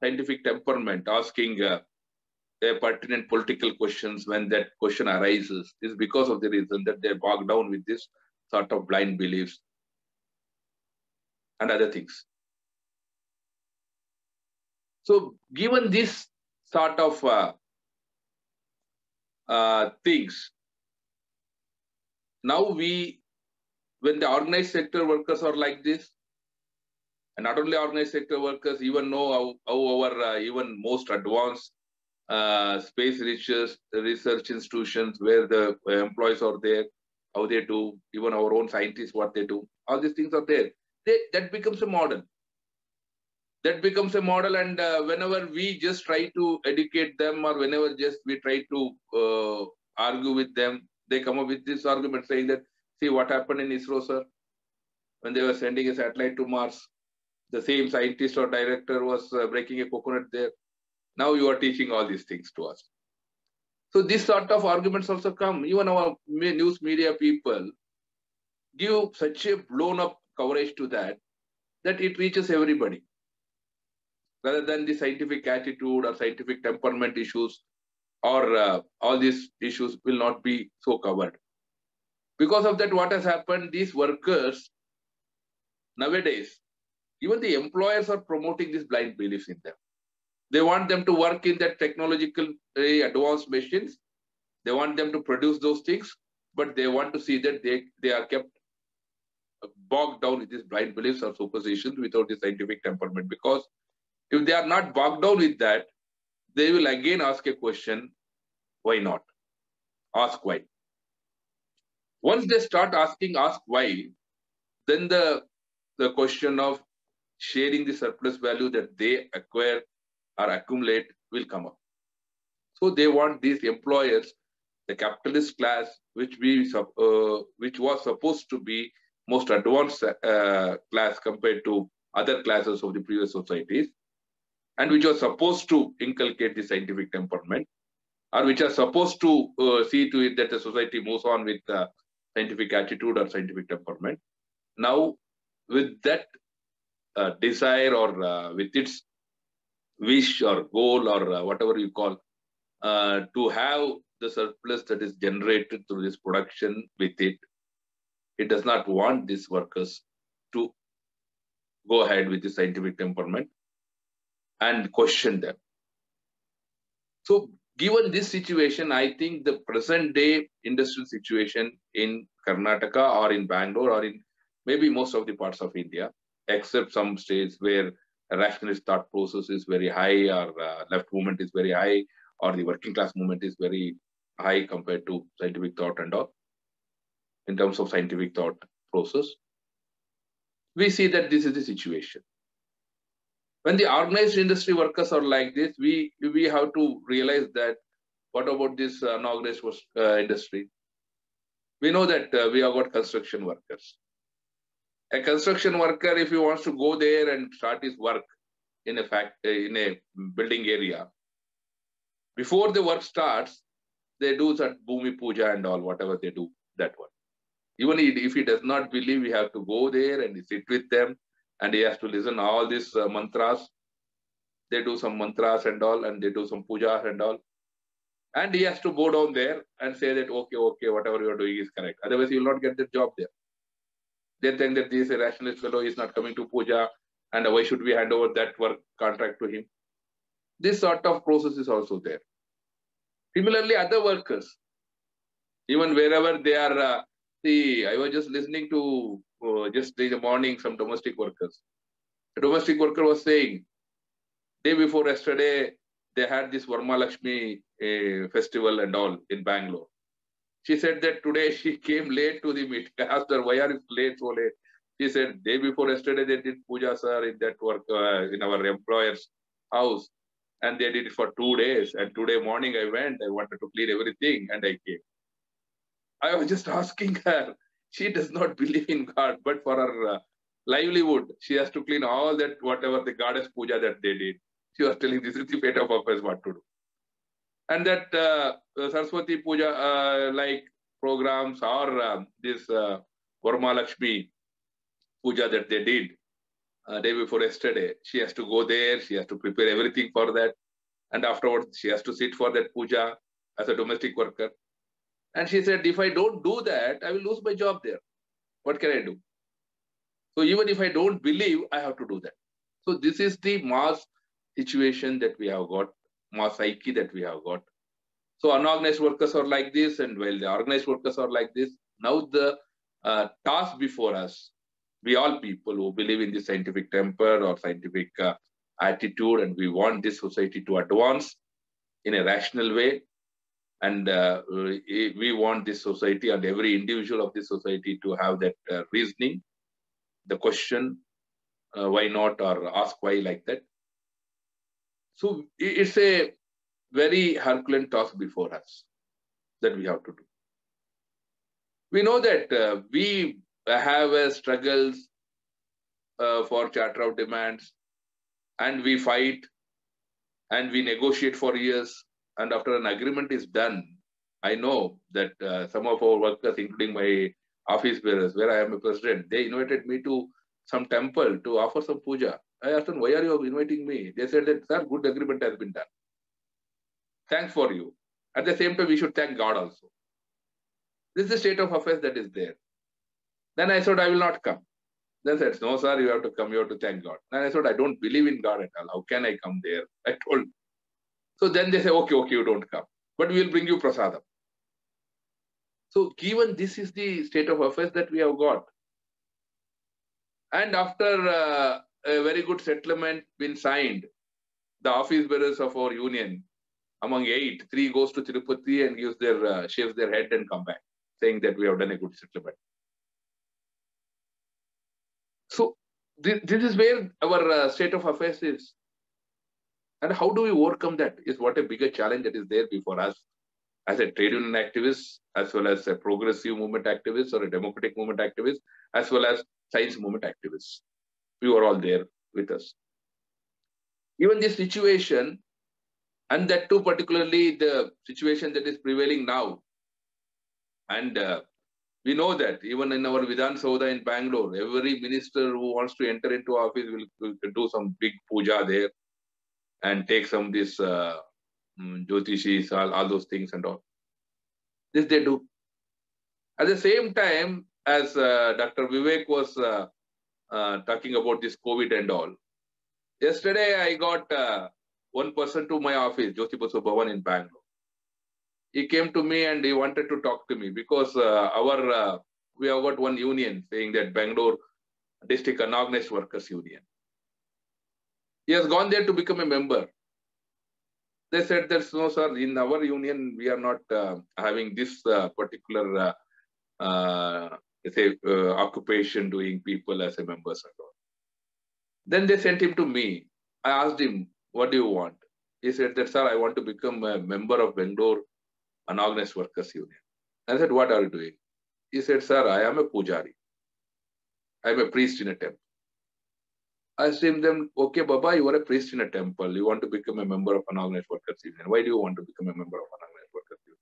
scientific temperament, asking pertinent political questions when that question arises, is because of the reason that they're bogged down with this sort of blind beliefs and other things. So given this sort of things, now when the organized sector workers are like this, and not only organized sector workers, even know how our even most advanced space research institutions where the employees are there, how they do, even our own scientists, what they do, all these things are there. That becomes a model. That becomes a model, and whenever we just try to educate them or whenever just we try to argue with them, they come up with this argument saying that, see what happened in ISRO, sir, when they were sending a satellite to Mars. The same scientist or director was breaking a coconut there. Now you are teaching all these things to us. So this sort of arguments also come. Even our news media people give such a blown up coverage to that it reaches everybody. Rather than the scientific attitude or scientific temperament issues or all these issues will not be so covered. Because of that, what has happened, these workers nowadays, even the employers are promoting these blind beliefs in them. They want them to work in that technologically advanced machines. They want them to produce those things, but they want to see that they are kept bogged down with these blind beliefs or superstitions without the scientific temperament. Because if they are not bogged down with that, they will again ask a question, why not? Ask why. Once they start asking, ask why, then the question of sharing the surplus value that they acquire or accumulate will come up. So they want these employers, the capitalist class, which was supposed to be most advanced class compared to other classes of the previous societies, and which was supposed to inculcate the scientific temperament, or which are supposed to see to it that the society moves on with scientific attitude or scientific temperament. Now, with that desire or with its wish or goal or whatever you call, to have the surplus that is generated through this production with it. It does not want these workers to go ahead with the scientific temperament and question them. So given this situation, I think the present day industrial situation in Karnataka or in Bangalore or in maybe most of the parts of India, except some states where a rationalist thought process is very high or left movement is very high or the working class movement is very high compared to scientific thought and all, in terms of scientific thought process, we see that this is the situation. When the organized industry workers are like this, we have to realize that what about this unorganized industry? We know that we have got construction workers. A construction worker, if he wants to go there and start his work in a building area, before the work starts, they do that Bhumi Puja and all, whatever they do, that one. Even if he does not believe, we have to go there and sit with them, and he has to listen all these mantras. They do some mantras and all, and they do some pujas and all. And he has to go down there and say that, okay, whatever you are doing is correct. Otherwise, he will not get the job there. They think that this rationalist fellow is not coming to puja, and why should we hand over that work contract to him? This sort of process is also there. Similarly, other workers, even wherever they are, I was just listening to just in the morning some domestic workers. A domestic worker was saying, day before yesterday, they had this Varma Lakshmi festival and all in Bangalore. She said that today she came late to the meeting. I asked her, why are you late, so late? She said, day before yesterday, they did puja, sir, in that work, in our employer's house. And they did it for 2 days. And today morning I went, I wanted to clean everything, and I came. I was just asking her, she does not believe in God, but for her livelihood, she has to clean all that, whatever the goddess puja that they did. She was telling this is the fate of affairs, what to do. And that Saraswati Puja like programs or this Varma Lakshmi Puja that they did day before yesterday, she has to go there, she has to prepare everything for that. And afterwards, she has to sit for that puja as a domestic worker. And she said, if I don't do that, I will lose my job there. What can I do? So even if I don't believe, I have to do that. So this is the mass situation that we have got, mass psyche that we have got. So unorganized workers are like this, and while the organized workers are like this, now the task before us, we all people who believe in the scientific temper or scientific attitude, and we want this society to advance in a rational way. And we want this society and every individual of this society to have that reasoning, the question, why not, or ask why like that. So it's a very Herculean task before us that we have to do. We know that we have struggles for charter of demands, and we fight and we negotiate for years. And after an agreement is done, I know that some of our workers, including my office bearers, where I am a president, they invited me to some temple to offer some puja. I asked them, why are you inviting me? They said that, sir, good agreement has been done. Thanks for you. At the same time, we should thank God also. This is the state of affairs that is there. Then I said, I will not come. Then said, no, sir, you have to come. You have to thank God. Then I said, I don't believe in God at all. How can I come there? I told. So then they say, okay, you don't come. But we will bring you prasadam. So given this is the state of affairs that we have got. And after a very good settlement been signed, the office bearers of our union, among 8, 3 goes to Tirupati and gives their shaves their head and come back, saying that we have done a good settlement. So this is where our state of affairs is. And how do we overcome that is what a bigger challenge that is there before us as a trade union activist, as well as a progressive movement activist or a democratic movement activist, as well as science movement activists. We were all there with us. Even this situation, and that too particularly the situation that is prevailing now, and we know that even in our Vidhan Saudha in Bangalore, every minister who wants to enter into office will do some big puja there and take some this Jyotishis, all those things and all. This they do. At the same time, as Dr. Vivek was talking about this COVID and all, yesterday I got one person to my office, Jyoti Basu Bhavan in Bangalore. He came to me and he wanted to talk to me because we have got one union saying that Bangalore District Unorganized Workers Union. He has gone there to become a member. They said that, no, sir, in our union, we are not having this particular occupation doing people as a members and all. Then they sent him to me. I asked him, what do you want? He said that, sir, I want to become a member of Bangalore Unorganized Workers Union. I said, what are you doing? He said, sir, I am a pujari. I am a priest in a temple. I asked him, okay, Baba, you are a priest in a temple. You want to become a member of Unorganized Workers Union. Why do you want to become a member of Unorganized Workers Union?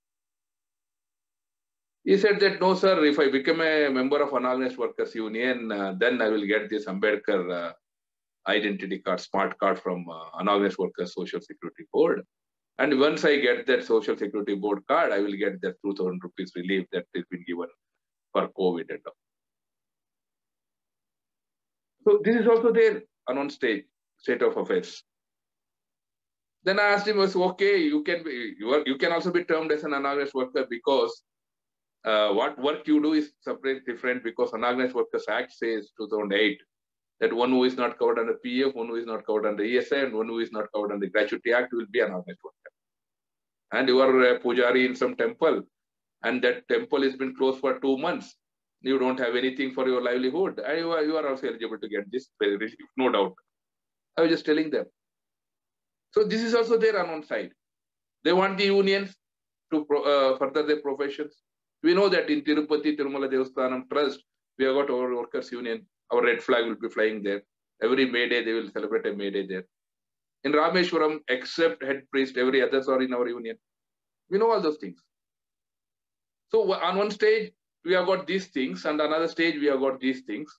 He said that, no, sir, if I become a member of Unorganized Workers Union, then I will get this Ambedkar identity card, smart card from Unorganized Workers Social Security Board. And once I get that Social Security Board card, I will get that 2,000 rupees relief that has been given for COVID and all. So this is also there on state of affairs. Then I asked him, okay, you can also be termed as an unorganized worker because what work you do is separate, different, because Unorganized Workers Act says 2008 that one who is not covered under PF, one who is not covered under ESI, and one who is not covered under the Gratuity Act will be an unorganized worker. And you are a pujari in some temple, and that temple has been closed for 2 months. You don't have anything for your livelihood, and you are also eligible to get this relief, no doubt. I was just telling them. So this is also there on one side. They want the unions to further their professions. We know that in Tirupati, Tirumala Devasthanam Trust, we have got our workers' union. Our red flag will be flying there. Every May Day, they will celebrate a May Day there. In Rameshwaram, except head priest, every others are in our union. We know all those things. So on one stage, we have got these things, and another stage, we have got these things.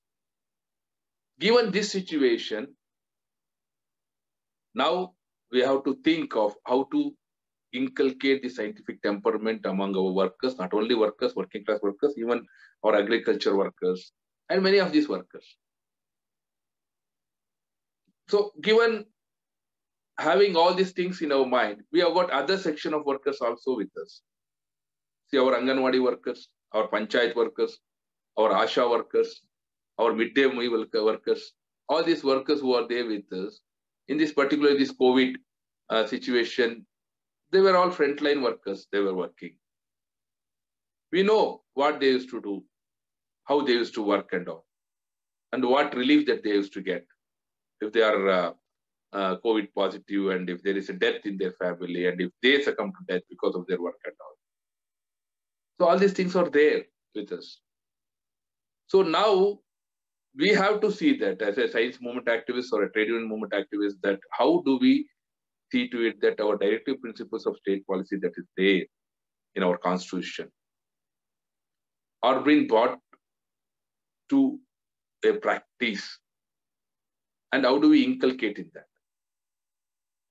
Given this situation, now we have to think of how to inculcate the scientific temperament among our workers, not only workers, working class workers, even our agriculture workers, and many of these workers. So given having all these things in our mind, we have got other section of workers also with us. See, our Anganwadi workers, our Panchayat workers, our Asha workers, our midday meal workers, all these workers who are there with us, in this particular this COVID situation, they were all frontline workers, they were working. We know what they used to do, how they used to work and all, and what relief that they used to get if they are COVID positive, and if there is a death in their family, and if they succumb to death because of their work and all. So all these things are there with us. So now we have to see that as a science movement activist or a trade union movement activist, that how do we see to it that our directive principles of state policy that is there in our constitution are being brought to a practice, and how do we inculcate in that?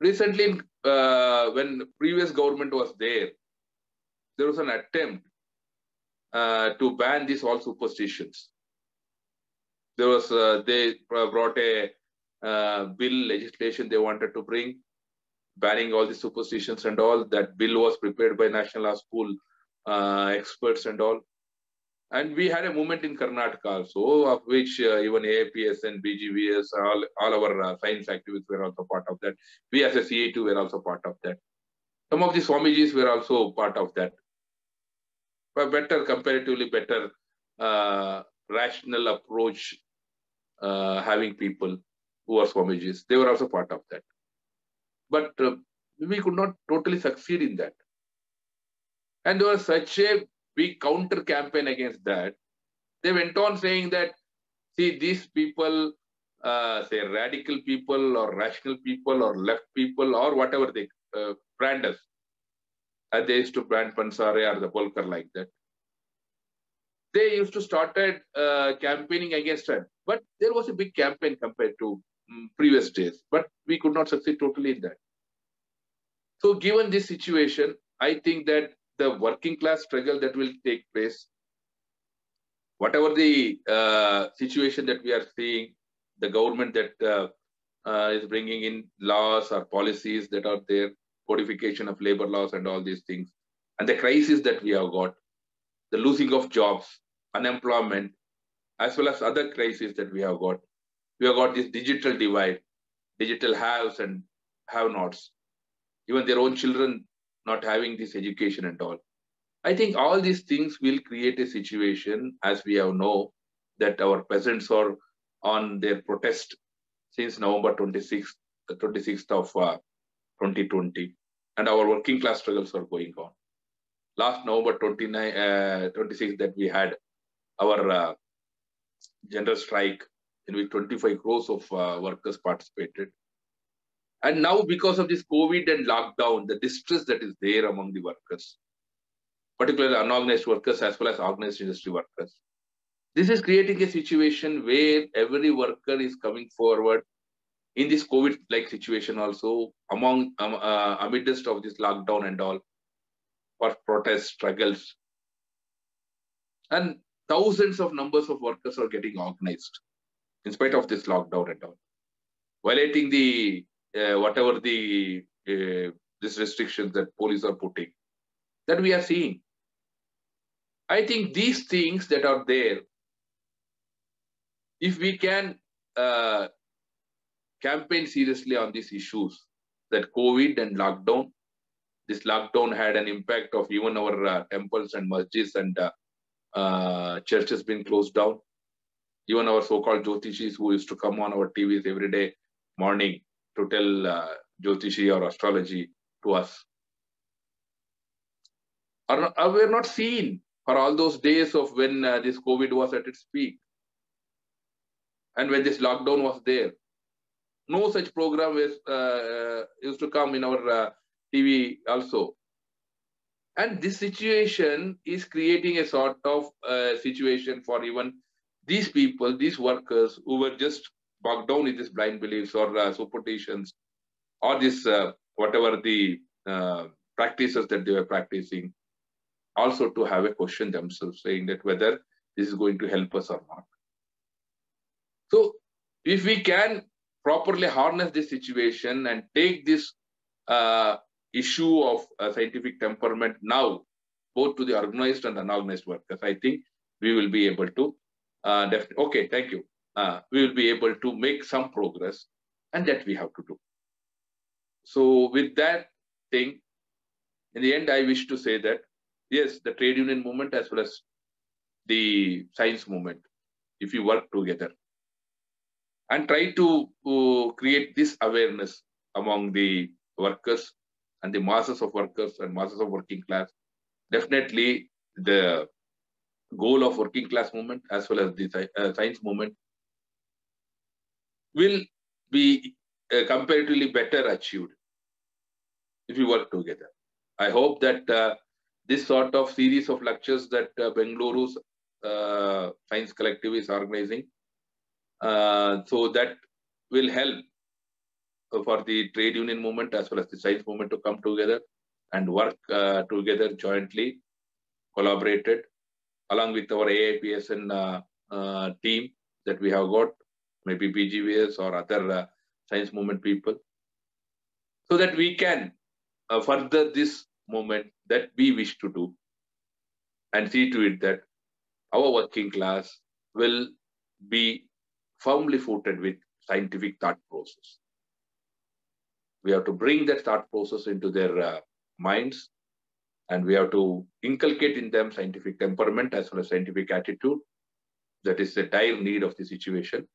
Recently, when previous government was there was an attempt to ban these all superstitions. There was they brought a bill legislation they wanted to bring, banning all the superstitions and all. That bill was prepared by National Law School experts and all. And we had a movement in Karnataka also, of which even AAPS and BGVS, all our science activists were also part of that. We as a CA2 were also part of that. Some of the Swamijis were also part of that. But better, comparatively better, rational approach, having people who are Swamijis. They were also part of that. But we could not totally succeed in that. And there was such a big counter campaign against that. They went on saying that, see, these people, say radical people or rational people or left people or whatever they brand us. And they used to brand Pansare or the Polkar like that. They used to started campaigning against her. But there was a big campaign compared to previous days. But we could not succeed totally in that. So given this situation, I think that the working class struggle that will take place, whatever the situation that we are seeing, the government that is bringing in laws or policies that are there, codification of labor laws and all these things, and the crisis that we have got, the losing of jobs, unemployment, as well as other crises that we have got. We have got this digital divide, digital haves and have-nots, even their own children not having this education and all. I think all these things will create a situation, as we have know, that our peasants are on their protest since November 26th of 2020, and our working class struggles are going on. Last November 26th that we had our general strike, in which 25 crores of workers participated. And now, because of this COVID and lockdown, the distress that is there among the workers, particularly unorganized workers as well as organized industry workers, this is creating a situation where every worker is coming forward in this COVID-like situation also, amidst of this lockdown and all, for protest struggles. And thousands of numbers of workers are getting organized in spite of this lockdown and all, violating the whatever the this restrictions that police are putting, that we are seeing. I think these things that are there, if we can campaign seriously on these issues, that COVID and lockdown, this lockdown had an impact of even our temples and masjids and churches being closed down. Even our so-called Jyotishis who used to come on our TVs every day morning to tell Jyotishi or astrology to us, were not seen for all those days of when this COVID was at its peak and when this lockdown was there. No such program used to come in our TV also. And this situation is creating a sort of situation for even these people, these workers who were just bogged down in these blind beliefs or superstitions or this whatever the practices that they were practicing, also to have a question themselves, saying that whether this is going to help us or not. So if we can properly harness this situation and take this issue of scientific temperament now, both to the organized and unorganized workers, I think we will be able to okay, thank you. We will be able to make some progress, and that we have to do. So with that thing, in the end, I wish to say that, yes, the trade union movement as well as the science movement, if you work together and try to create this awareness among the workers and the masses of workers and masses of working class, definitely the goal of working class movement as well as the science movement will be comparatively better achieved if we work together. I hope that this sort of series of lectures that Bengaluru's Science Collective is organizing, so that will help for the trade union movement as well as the science movement to come together and work together jointly, collaborated, along with our AIPSN team that we have got, maybe BGVS or other science movement people, so that we can further this movement that we wish to do and see to it that our working class will be firmly footed with scientific thought process. We have to bring that thought process into their minds, and we have to inculcate in them scientific temperament as well as scientific attitude. That is the dire need of the situation.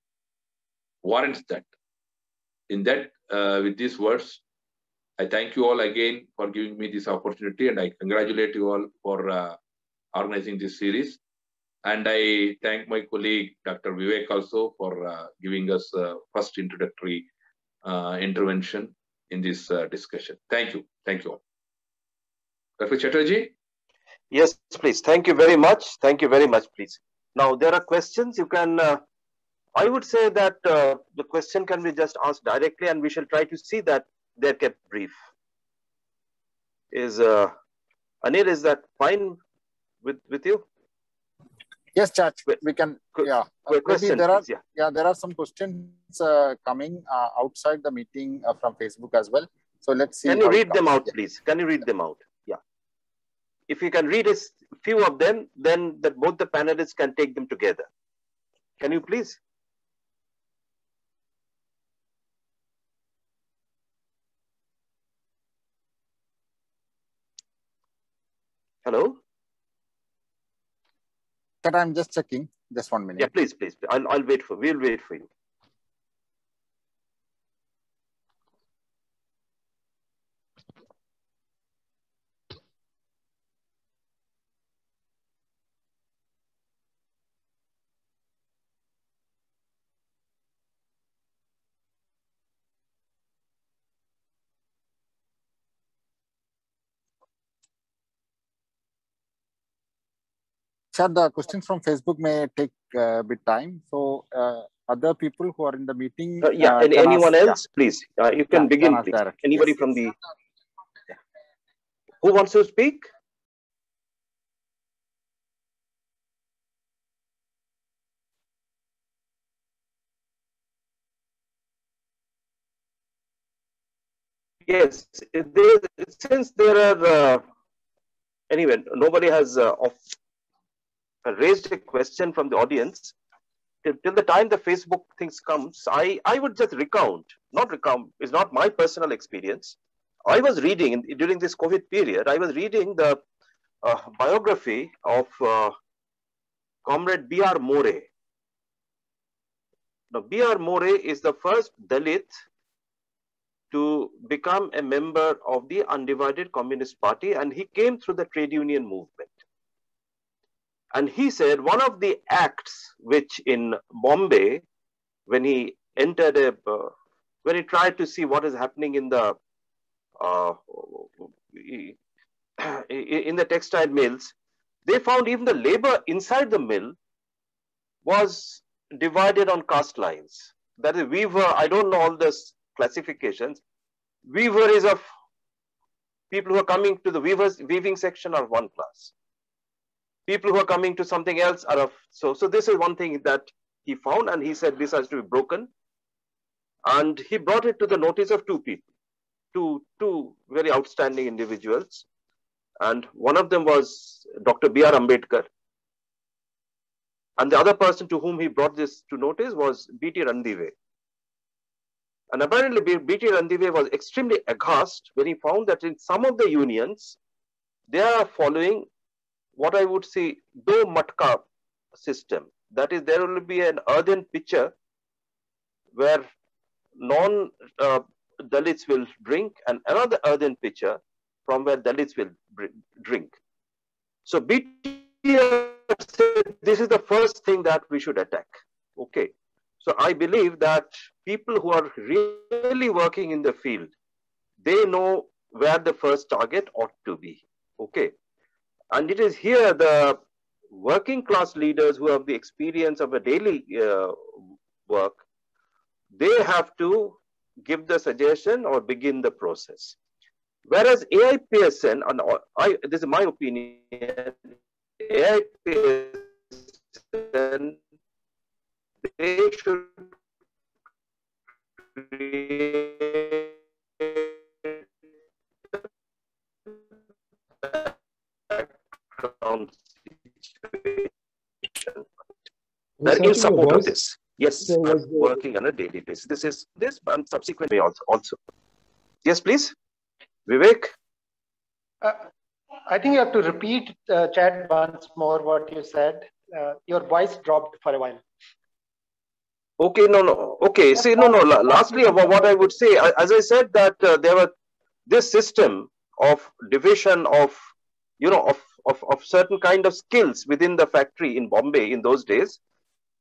Warrants that. In that, with these words, I thank you all again for giving me this opportunity, and I congratulate you all for organizing this series. And I thank my colleague, Dr. Vivek, also for giving us first introductory intervention in this discussion. Thank you. Thank you all. Dr. Chatterjee? Yes, please. Thank you very much. Thank you very much, please. Now, there are questions. You can, I would say that the question can be just asked directly, and we shall try to see that they're kept brief. Anil, is that fine with you? Yes, Chach, we can. Yeah, maybe there are. Yeah, there are some questions coming outside the meeting from Facebook as well. So let's see. Can you read them out, please? Can you read them out? Yeah. If you can read a few of them, then both the panelists can take them together. Can you please? Hello? That I'm just checking. Just 1 minute. Yeah, please. We'll wait for you. Sir, the questions from Facebook may take a bit time. So other people who are in the meeting. And anyone else, please. You can begin, please. Directly. Anybody from the. Who wants to speak? Yes, since there are. Anyway, nobody has raised a question from the audience. Till the time the Facebook things comes, I would just not recount, it's not my personal experience. I was reading, during this COVID period, I was reading the biography of Comrade B.R. More. Now, B.R. More is the first Dalit to become a member of the Undivided Communist Party, and he came through the trade union movement. And he said one of the acts which in Bombay, when he entered when he tried to see what is happening in the textile mills, they found even the labor inside the mill was divided on caste lines. That is, weaver, I don't know all this classifications. Weaver is of people who are coming to the weaving section are one class. People who are coming to something else are of, so this is one thing that he found, and he said this has to be broken. And he brought it to the notice of two people, two very outstanding individuals. And one of them was Dr. B.R. Ambedkar. And the other person to whom he brought this to notice was B.T. Randive. And apparently B.T. Randive was extremely aghast when he found that in some of the unions, they are following what I would say, do matka system. That is, there will be an earthen pitcher where non-Dalits will drink, and another earthen pitcher from where Dalits will drink. So BT said this is the first thing that we should attack. Okay. So I believe that people who are really working in the field, they know where the first target ought to be. Okay. And it is here the working class leaders who have the experience of a daily work, they have to give the suggestion or begin the process. Whereas AIPSN, and this is my opinion, AIPSN, they should create They're in support of this. Yes, I'm working on a daily basis. This is this, and subsequently also. Yes, please, Vivek. I think you have to repeat, Chad, once more what you said. Your voice dropped for a while. Okay, no. Okay, see, no. Lastly, what I would say, as I said, that there were this system of division of, of certain kind of skills within the factory in Bombay in those days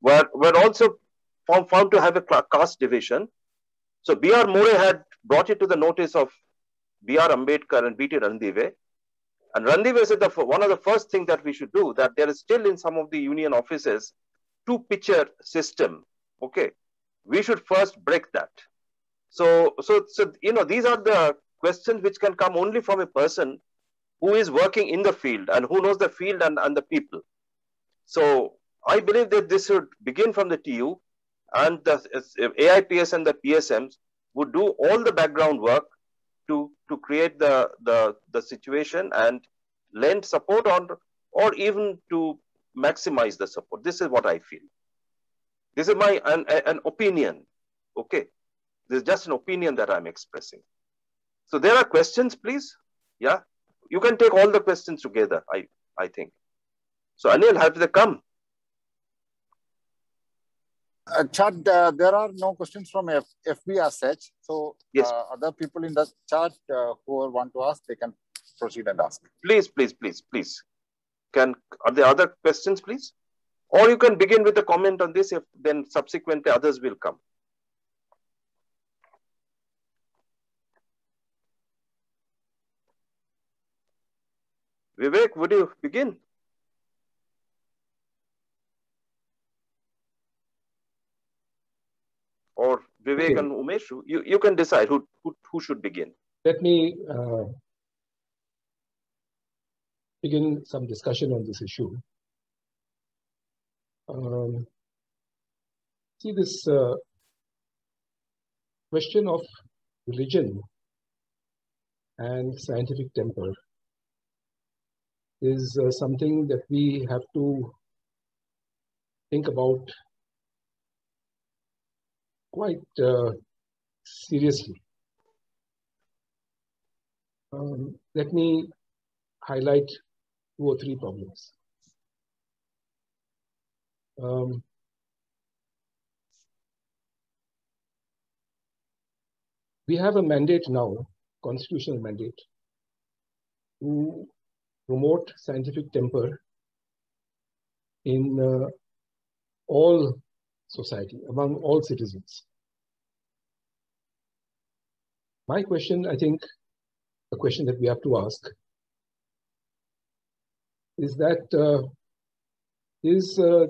were also found to have a caste division. So B.R. More had brought it to the notice of B.R. Ambedkar and B.T. Randive. And Randive said that one of the first things that we should do, that there is still in some of the union offices, two-pitcher system. Okay, we should first break that. So these are the questions which can come only from a person who is working in the field and who knows the field and the people. So I believe that this should begin from the TU, and the AIPS and the PSMs would do all the background work to create the situation and lend support on, or even to maximize the support. This is what I feel. This is my an opinion. Okay, this is just an opinion that I'm expressing. So there are questions, please. Yeah, you can take all the questions together. I think. So Anil, have they come? Chad, there are no questions from FB as such. So yes, other people in the chat who want to ask, they can proceed and ask. Please. Are there other questions, please? Or you can begin with a comment on this, if then subsequently others will come. Vivek, would you begin? Or Vivek Okay. and Umesh, you can decide who should begin. Let me begin some discussion on this issue. See, this question of religion and scientific temper is something that we have to think about quite seriously. Let me highlight 2 or 3 problems. We have a mandate now, constitutional mandate, to promote scientific temper in all society, among all citizens. My question, I think, the question that we have to ask is that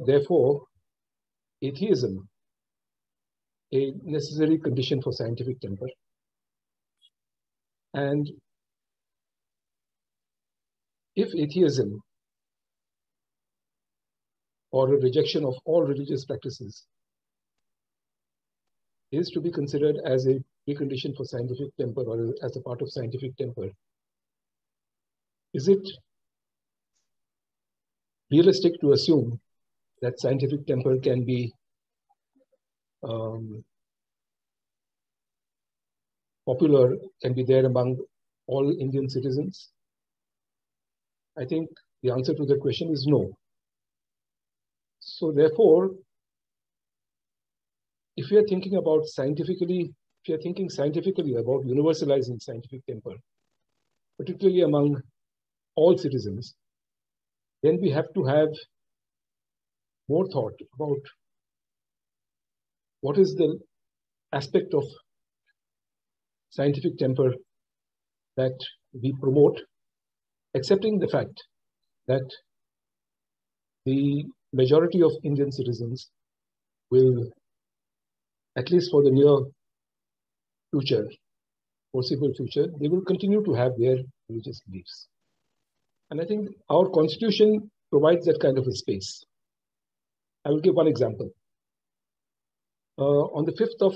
therefore atheism a necessary condition for scientific temper? And if atheism or a rejection of all religious practices is to be considered as a precondition for scientific temper or as a part of scientific temper, is it realistic to assume that scientific temper can be popular, can be there among all Indian citizens? I think the answer to the question is no. So therefore, if we are thinking about scientifically, if you are thinking scientifically about universalizing scientific temper, particularly among all citizens, then we have to have more thought about what is the aspect of scientific temper that we promote, accepting the fact that the majority of Indian citizens will, at least for the near future, foreseeable future, they will continue to have their religious beliefs. And I think our constitution provides that kind of a space. I will give one example. On the 5th of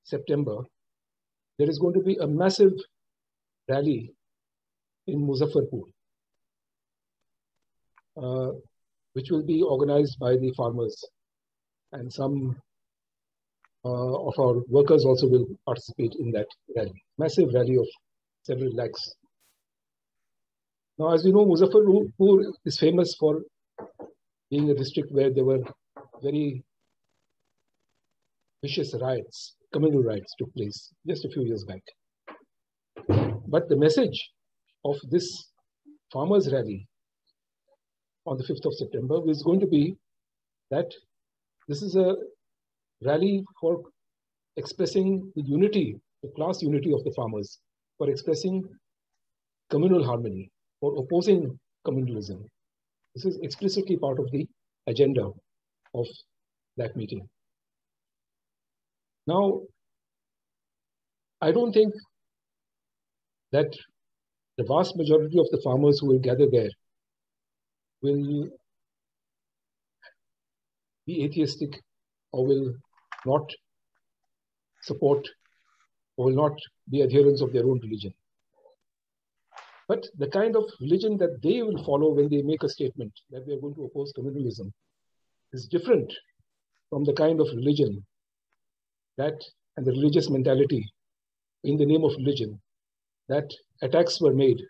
September, there is going to be a massive rally in Muzaffarpur, which will be organized by the farmers, and some of our workers also will participate in that rally. Massive rally of several lakhs. Now, as you know, Muzaffarpur is famous for being a district where there were very vicious riots, communal riots took place just a few years back. But the message of this farmers' rally on the 5th of September is going to be that this is a rally for expressing the unity, the class unity of the farmers, for expressing communal harmony, for opposing communalism. This is explicitly part of the agenda of that meeting. Now, I don't think that the vast majority of the farmers who will gather there will be atheistic or will not support or will not be adherents of their own religion. But the kind of religion that they will follow when they make a statement that we are going to oppose communalism is different from the kind of religion that and the religious mentality in the name of religion that attacks were made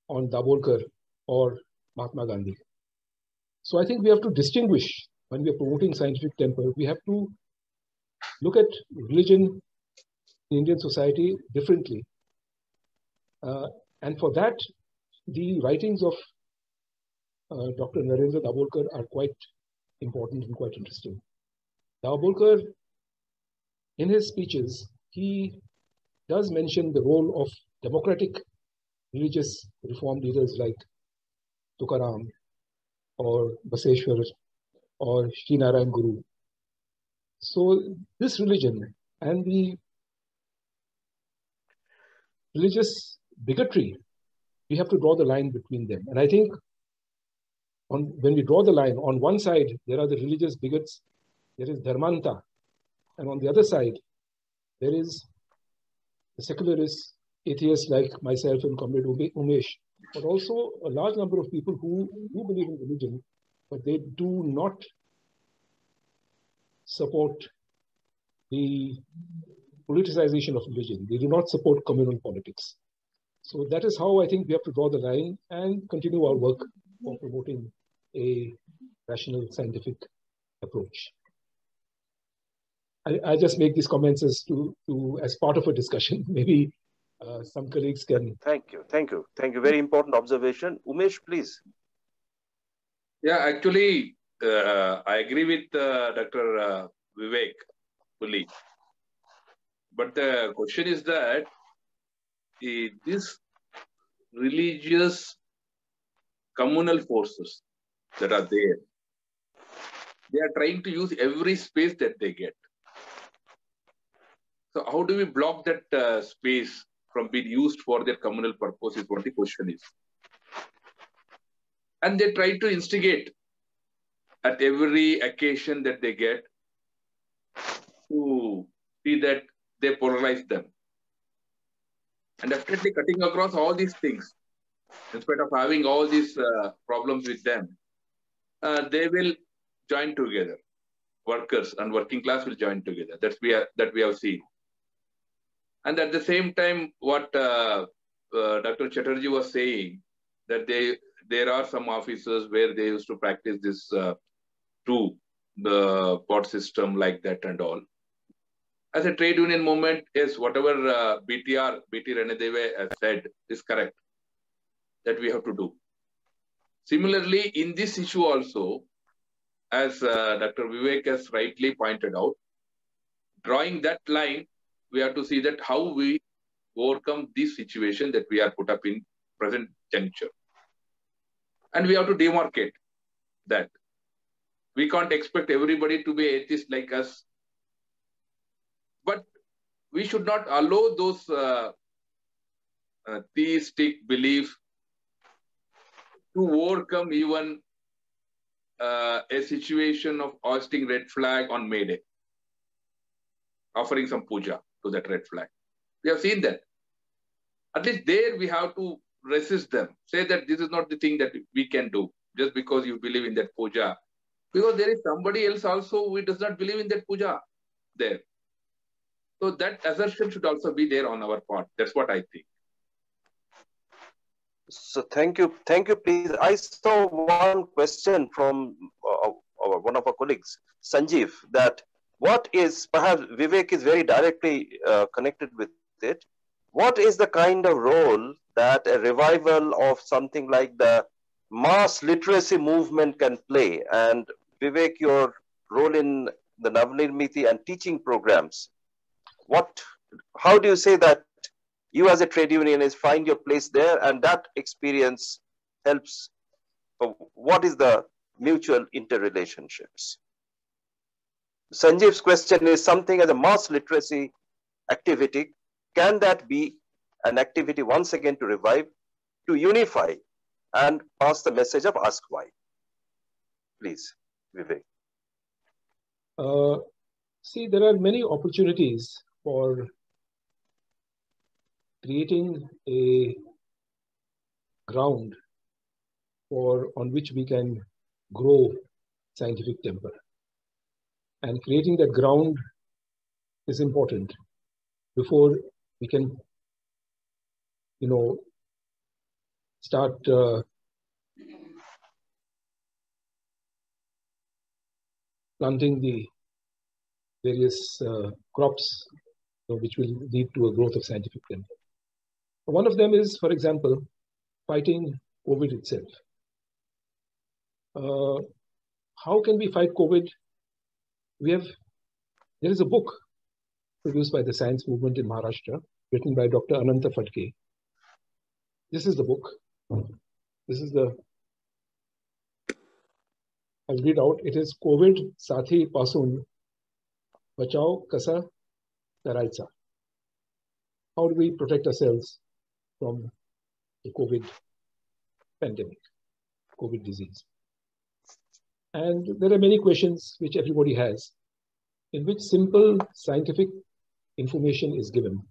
on Dabolkar or Mahatma Gandhi. So I think we have to distinguish when we are promoting scientific temper. We have to look at religion in Indian society differently. And for that, the writings of Dr. Narendra Dabolkar are quite important and quite interesting. Dabolkar, in his speeches, he does mention the role of democratic religious reform leaders like Tukaram or Baseshwar or Sri Narayan Guru. So this religion and the religious bigotry, we have to draw the line between them. And I think when we draw the line, on one side, there are the religious bigots, there is Dharmanta. And on the other side, there is the secularists, atheists like myself and Comrade Umesh, but also a large number of people who do believe in religion, but they do not support the politicization of religion. They do not support communal politics. So that is how I think we have to draw the line and continue our work for promoting a rational scientific approach. I just make these comments as part of a discussion. Maybe some colleagues can. Thank you. Very important observation. Umesh, please. Yeah, actually, I agree with Dr. Vivek fully. But the question is that these religious communal forces that are there, they are trying to use every space that they get. So how do we block that space from being used for their communal purpose is what the question is. And they try to instigate at every occasion that they get to see that they polarize them. And definitely cutting across all these things, in spite of having all these problems with them, they will join together. Workers and working class will join together. That we have seen. And at the same time, what Dr. Chatterjee was saying, that there are some offices where they used to practice this the pot system like that and all. As a trade union movement, yes, whatever BT Renadeve has said is correct, that we have to do. Similarly, in this issue also, as Dr. Vivek has rightly pointed out, drawing that line, we have to see that how we overcome this situation that we are put up in present juncture. And we have to demarcate that. We can't expect everybody to be atheist like us. But we should not allow those theistic beliefs to overcome even a situation of hoisting red flag on May Day, offering some puja to that red flag. We have seen that. At least there we have to resist them. Say that this is not the thing that we can do just because you believe in that puja. Because there is somebody else also who does not believe in that puja there. So that assertion should also be there on our part. That's what I think. So thank you, please. I saw one question from one of our colleagues, Sanjeev, that what is, perhaps Vivek is very directly connected with it, what is the kind of role that a revival of something like the mass literacy movement can play? And Vivek, your role in the Navnirmiti and teaching programs, how do you say that you as a trade unionist find your place there, and that experience helps? What is the mutual interrelationships? Sanjeev's question is something as a mass literacy activity. Can that be an activity once again to revive, to unify and pass the message of ask why. Please, Vivek. See, there are many opportunities for creating a ground on which we can grow scientific temper. And creating that ground is important before we can, start planting the various crops which will lead to a growth of scientific temper. One of them is, for example, fighting COVID itself. How can we fight COVID? There is a book produced by the science movement in Maharashtra, written by Dr. Ananta Phadke. This is the book. I'll read out. It is COVID Sathi Pasun Bachao Kasa Karaycha. How do we protect ourselves from the COVID pandemic, COVID disease? And there are many questions which everybody has, in which simple scientific information is given.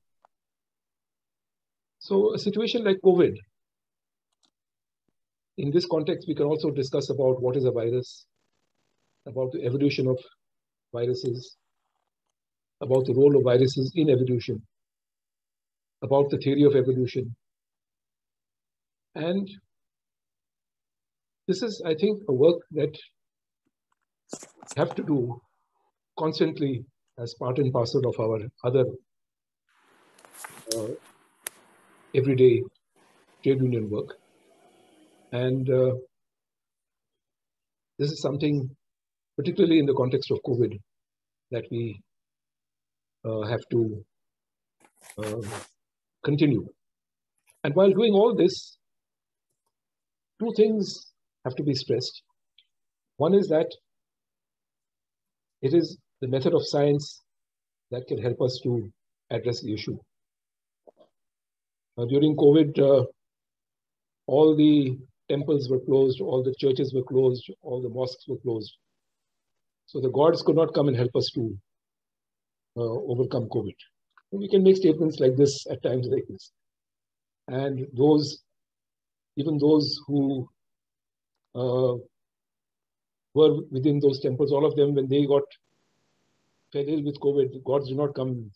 So a situation like COVID, in this context, we can also discuss about what is a virus, about the evolution of viruses, about the role of viruses in evolution, about the theory of evolution. And this is, I think, a work that we have to do constantly as part and parcel of our other everyday trade union work. And this is something, particularly in the context of COVID, that we have to continue. And while doing all this, two things have to be stressed. One is that it is the method of science that can help us to address the issue. During COVID, all the temples were closed, all the churches were closed, all the mosques were closed. So the gods could not come and help us to overcome COVID. We can make statements like this at times like this. And even those who were within those temples, all of them, when they fell ill with COVID, the gods did not come and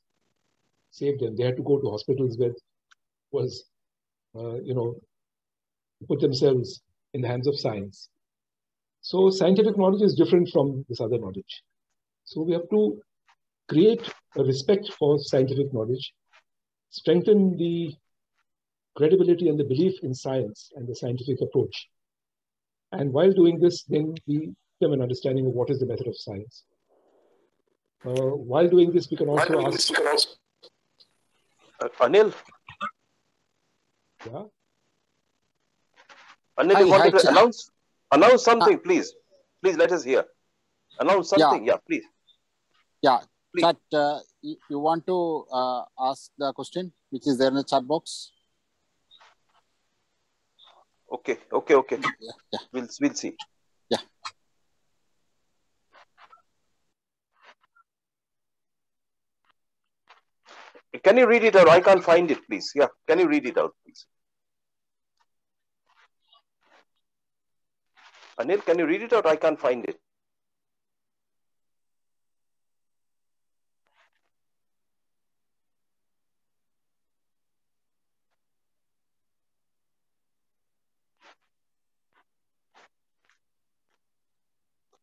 save them. They had to go to hospitals where was, put themselves in the hands of science. So scientific knowledge is different from this other knowledge. So we have to create a respect for scientific knowledge, strengthen the credibility and the belief in science and the scientific approach. And while doing this, then we have an understanding of what is the method of science. While doing this, we can also ask... Anil? Yeah? Anil, you wanted to announce something, please. Please let us hear. Announce something, yeah please. Yeah, please. Chat, you want to ask the question, which is there in the chat box? Okay. Yeah. We'll see. Yeah. Can you read it out? I can't find it, please. Yeah, can you read it out, please? Anil, can you read it out? I can't find it.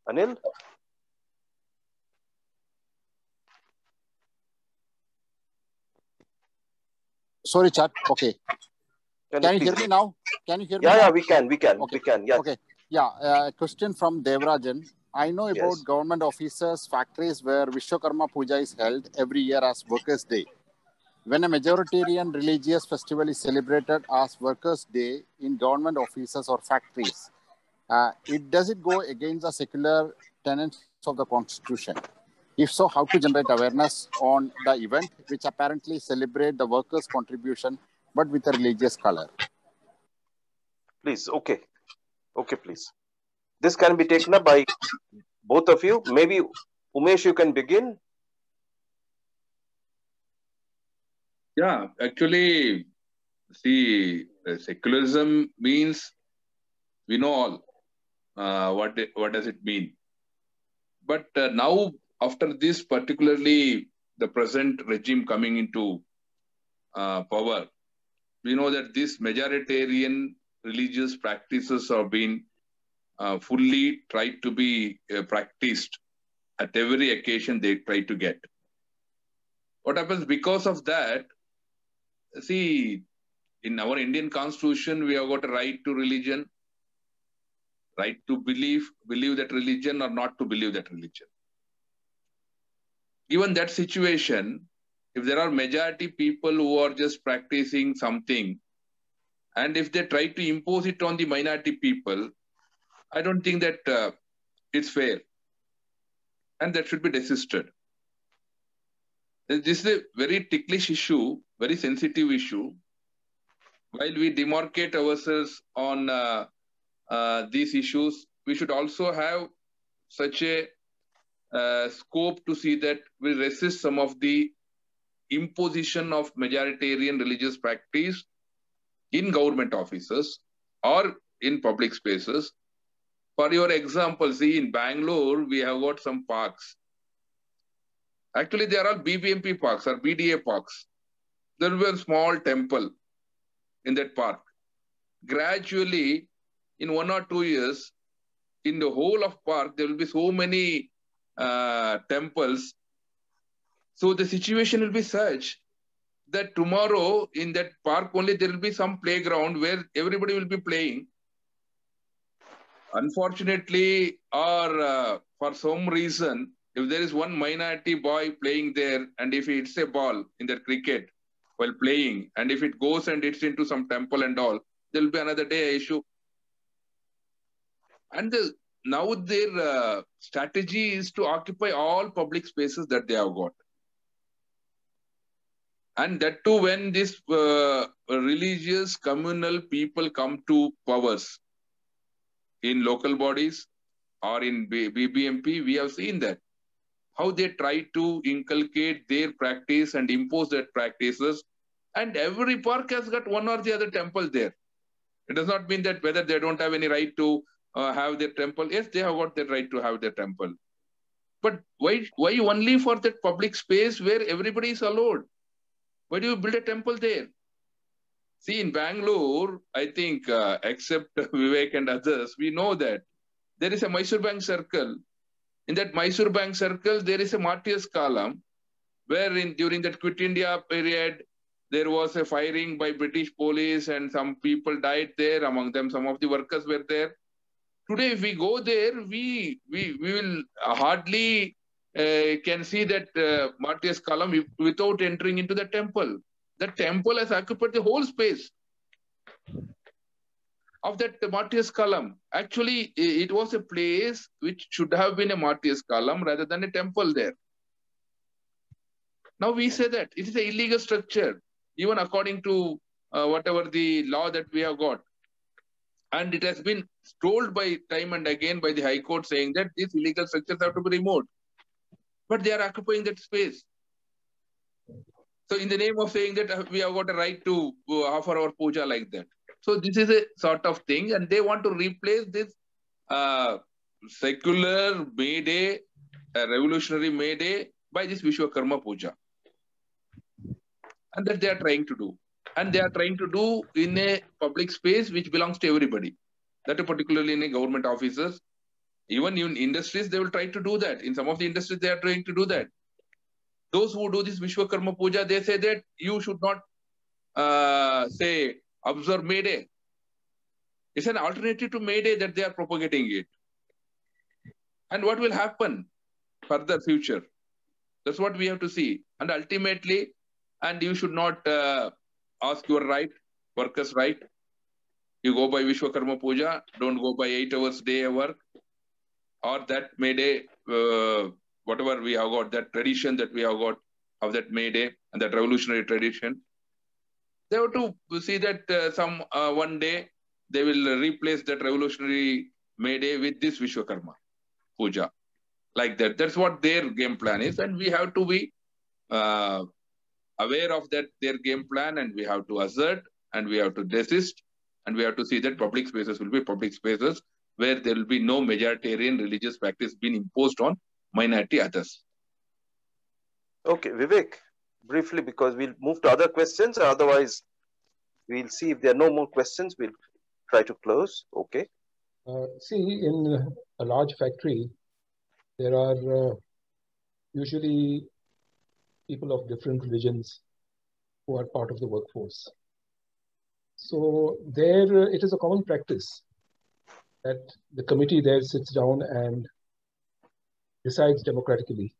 Anil? Sorry, chat. Okay. Can you hear me now? Can you hear me now? Yeah, we can. Okay. We can. Yes. Okay. Yeah. Question from Devrajan. I know about government offices, factories where Vishwakarma Puja is held every year as Workers' Day. When a majoritarian religious festival is celebrated as Workers' Day in government offices or factories, does it go against the secular tenets of the Constitution? If so, how to generate awareness on the event, which apparently celebrate the workers' contribution, but with a religious color? Please, okay. Okay, please. This can be taken up by both of you. Maybe Umesh, you can begin. Yeah, actually, see, secularism means we know all what does it mean. But now, after this, particularly the present regime coming into power, we know that these majoritarian religious practices have been fully tried to be practiced at every occasion they try to get. What happens because of that? See, in our Indian constitution, we have got a right to religion, right to believe that religion or not to believe that religion. Given that situation, if there are majority people who are just practicing something, and if they try to impose it on the minority people, I don't think that it's fair. And that should be desisted. This is a very ticklish issue, very sensitive issue. While we demarcate ourselves on these issues, we should also have such a scope to see that we resist some of the imposition of majoritarian religious practice in government offices or in public spaces. For your example, see, in Bangalore, we have got some parks. Actually, they are all BBMP parks or BDA parks. There will be a small temple in that park. Gradually, in 1 or 2 years, in the whole of park, there will be so many temples. So the situation will be such that tomorrow in that park only there will be some playground where everybody will be playing. Unfortunately, or for some reason, if there is one minority boy playing there, and if he hits a ball in the cricket while playing, and if it goes and hits into some temple and all, there will be another day issue. And now their strategy is to occupy all public spaces that they have got. And that too when these religious communal people come to powers in local bodies or in BBMP, we have seen that. How they try to inculcate their practice and impose their practices. And every park has got one or the other temple there. It does not mean that whether they don't have any right to have their temple. Yes, they have got the right to have their temple. But why only for that public space where everybody is allowed? Why do you build a temple there? See, in Bangalore, I think, except Vivek and others, we know that there is a Mysore Bank circle. In that Mysore Bank circle, there is a martyrs column where during that Quit India period, there was a firing by British police and some people died there. Among them, some of the workers were there. Today, if we go there, we will hardly can see that martyrs column without entering into the temple. The temple has occupied the whole space of that martyrs column. Actually, it was a place which should have been a martyrs column rather than a temple there. Now we say that it is an illegal structure, even according to whatever the law that we have got. And it has been told by time and again by the High Court saying that these illegal structures have to be removed. But they are occupying that space. So in the name of saying that we have got a right to offer our puja like that. So this is a sort of thing, and they want to replace this secular May Day, revolutionary May Day by this Vishwakarma Puja. And that they are trying to do. And they are trying to do in a public space which belongs to everybody. That is particularly in a government offices. Even in industries, they will try to do that. In some of the industries, they are trying to do that. Those who do this Vishwakarma Puja, they say that you should not say observe May Day. It's an alternative to May Day that they are propagating it. And what will happen further future? That's what we have to see. And ultimately, and you should not ask your right, workers' right. You go by Vishwakarma Puja, don't go by 8 hours day work, or that May Day, whatever we have got, that tradition that we have got of that May Day and that revolutionary tradition. They have to see that some one day they will replace that revolutionary May Day with this Vishwakarma Puja. Like that. That's what their game plan is. And we have to be aware of that, their game plan, and we have to assert and we have to desist, and we have to see that public spaces will be public spaces where there will be no majoritarian religious practice being imposed on minority others. Okay, Vivek, briefly, because we'll move to other questions, otherwise we'll see if there are no more questions, we'll try to close. Okay. See, in a large factory, there are usually people of different religions who are part of the workforce. So there, it is a common practice that the committee there sits down and decides democratically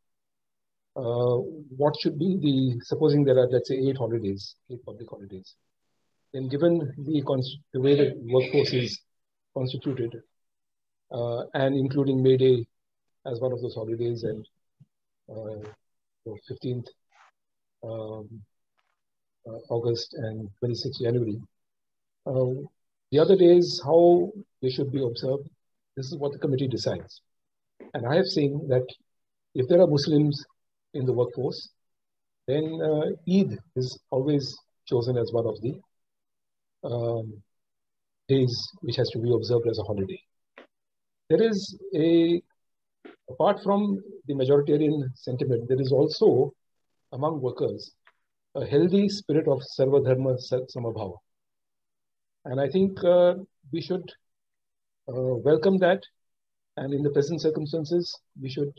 what should be the, supposing there are, let's say, 8 holidays, 8 public holidays. Then given the way the workforce is constituted, and including May Day as one of those holidays, and 15th August and 26th January. The other days, how they should be observed, this is what the committee decides. And I have seen that if there are Muslims in the workforce, then Eid is always chosen as one of the days which has to be observed as a holiday. There is apart from the majoritarian sentiment, there is also among workers a healthy spirit of Sarva Dharma Samabhava. And I think we should welcome that. And in the present circumstances, we should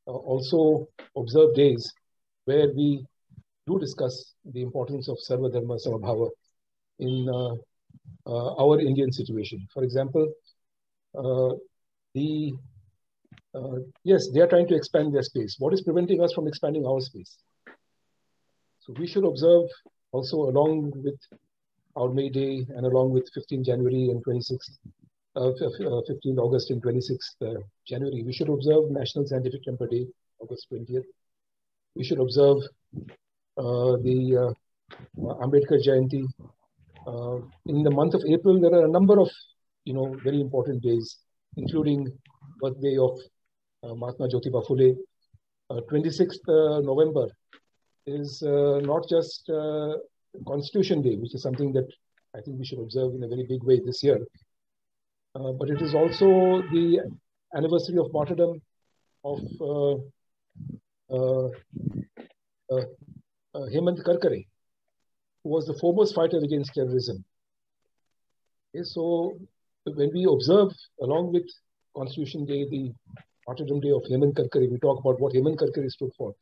also observe days where we do discuss the importance of Sarva Dharma Samabhava in our Indian situation. For example, yes, they are trying to expand their space. What is preventing us from expanding our space? So we should observe also along with our May Day and along with 15th January and 15th August and 26th January, we should observe National Scientific Temper Day, August 20th. We should observe the Ambedkar Jayanti. In the month of April, there are a number of, very important days, including birthday of Mahatma Jyotiba Phule. 26th November is not just Constitution Day, which is something that I think we should observe in a very big way this year, but it is also the anniversary of martyrdom of Hemant Karkare, who was the foremost fighter against terrorism. Okay, so when we observe along with Constitution Day, the martyrdom day of Hemant Karkare, we talk about what Hemant Karkare stood for.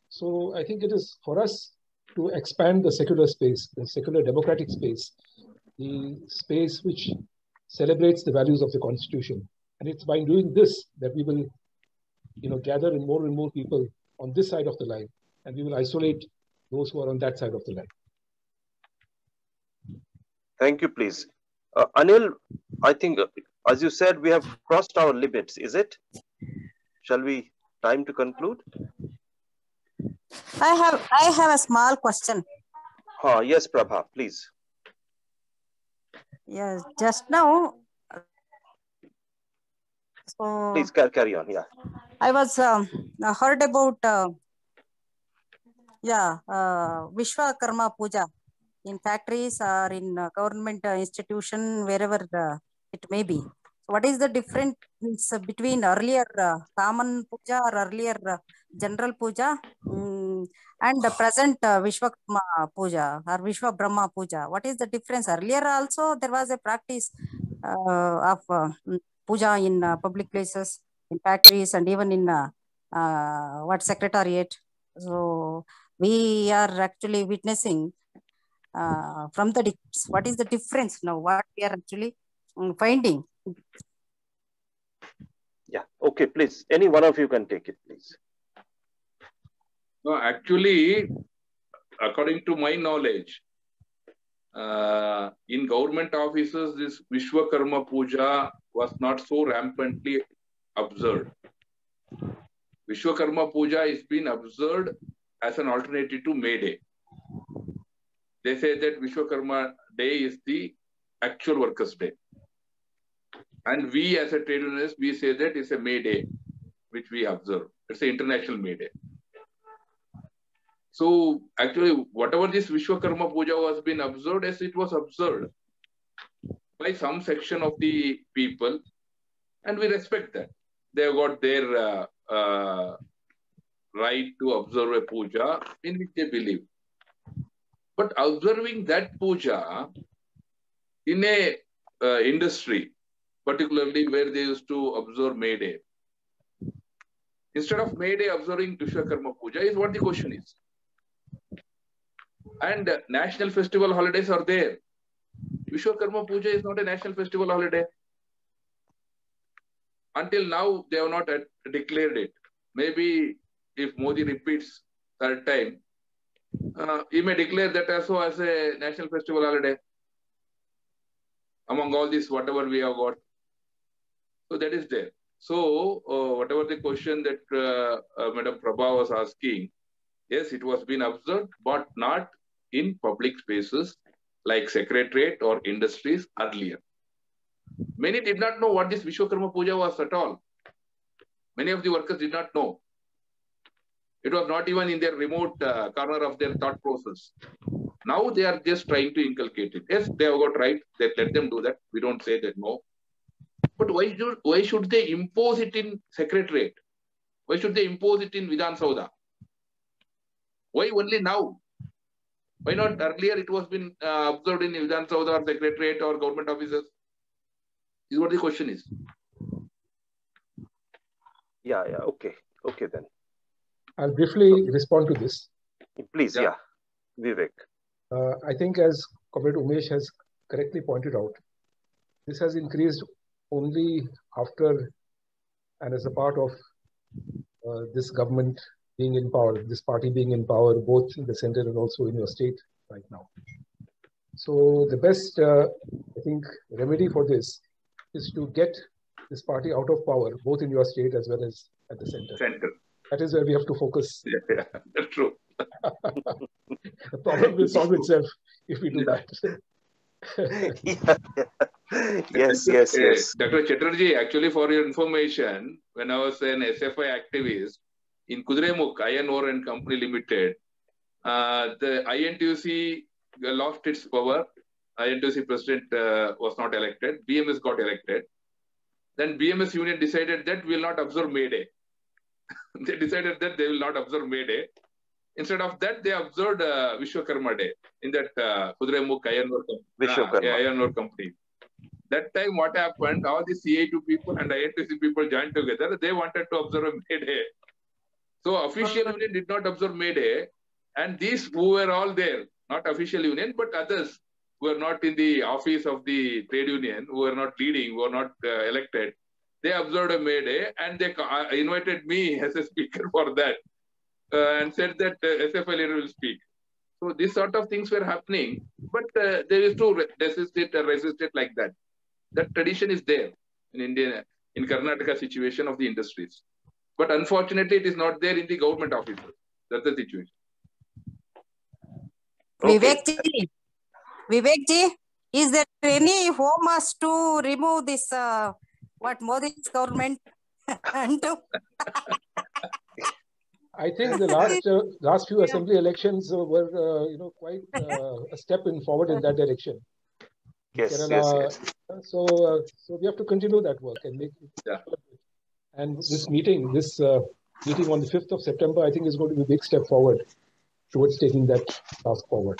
So I think it is for us to expand the secular space, the secular democratic space, the space which celebrates the values of the Constitution. And it's by doing this that we will, gather in more and more people on this side of the line, and we will isolate those who are on that side of the line. Thank you, please. Anil, I think, as you said, we have crossed our limits, is it? Shall we, time to conclude? I have a small question. Yes, Prabha, please. Yes, just now. So please carry on. Yeah. I was heard about Vishwakarma Puja in factories or in government institution, wherever it may be. So what is the difference between earlier common puja or earlier general puja and the present Vishwakarma Puja or Vishwa Brahma Puja? What is the difference? Earlier also there was a practice of puja in public places, in factories, and even in secretariat. So we are actually witnessing from the difference. What is the difference now? What we are actually finding? Yeah. Okay, please. Any one of you can take it, please. No, actually, according to my knowledge, in government offices, this Vishwakarma Puja was not so rampantly observed. Vishwakarma Puja is being observed as an alternative to May Day. They say that Vishwakarma Day is the actual workers' day. And we as a trade unionists, we say that it's a May Day, which we observe. It's an international May Day. So actually, whatever this Vishwakarma Puja was being observed, as it was observed by some section of the people, and we respect that. They have got their right to observe a puja in which they believe. But observing that puja in a industry, particularly where they used to observe May Day, instead of May Day observing Vishwakarma Puja is what the question is. And national festival holidays are there. Vishwakarma Puja is not a national festival holiday. Until now, they have not declared it. Maybe if Modi repeats third time, he may declare that also as a national festival holiday among all this, whatever we have got. So that is there. So whatever the question that Madam Prabha was asking, yes, it was being observed, but not in public spaces like secretariat or industries earlier. Many did not know what this Vishwakarma Puja was at all. Many of the workers did not know. It was not even in their remote corner of their thought process. Now they are just trying to inculcate it. Yes, they have got right. Let them do that. We don't say that no. But why should they impose it in secretariat? Why should they impose it in Vidhan Sauda? Why only now? Why not earlier? It was been observed in Vidhan Sauda or secretariat or government offices. Is what the question is. Yeah. Okay then. I'll briefly respond to this. Please, yeah. Vivek. I think as Comrade Umesh has correctly pointed out, this has increased only after and as a part of this government being in power, this party being in power, both in the center and also in your state right now. So the best, I think, remedy for this is to get this party out of power, both in your state as well as at the center. That is where we have to focus. Yeah, that's true. The problem will solve itself if we do that. Yes. Dr. Chatterjee, actually for your information, when I was an SFI activist in Kudremukh Iron Ore and Company Limited, the INTUC lost its power. INTUC president was not elected. BMS got elected. Then BMS union decided that we will not observe May Day. They decided that they will not observe May Day. Instead of that, they observed Vishwakarma Day in that Kudremukh Iron Ore Company. That time, what happened? All the CA2 people and INTC people joined together. They wanted to observe May Day. So official union did not observe May Day, and these who were all there, not official union, but others who were not in the office of the trade union, who were not leading, who were not elected, they observed a May Day, and they invited me as a speaker for that. And said that SFI leader will speak. So these sort of things were happening, but they used to resist it like that. That tradition is there in India, in Karnataka situation of the industries. But unfortunately, it is not there in the government offices. That's the situation. Okay. Vivek ji, is there any homage to remove this, what Modi's government? I think the last few assembly elections were, quite a step forward in that direction. Yes. So we have to continue that work and make it. Yeah. And this meeting on the 5th of September, I think is going to be a big step forward towards taking that task forward.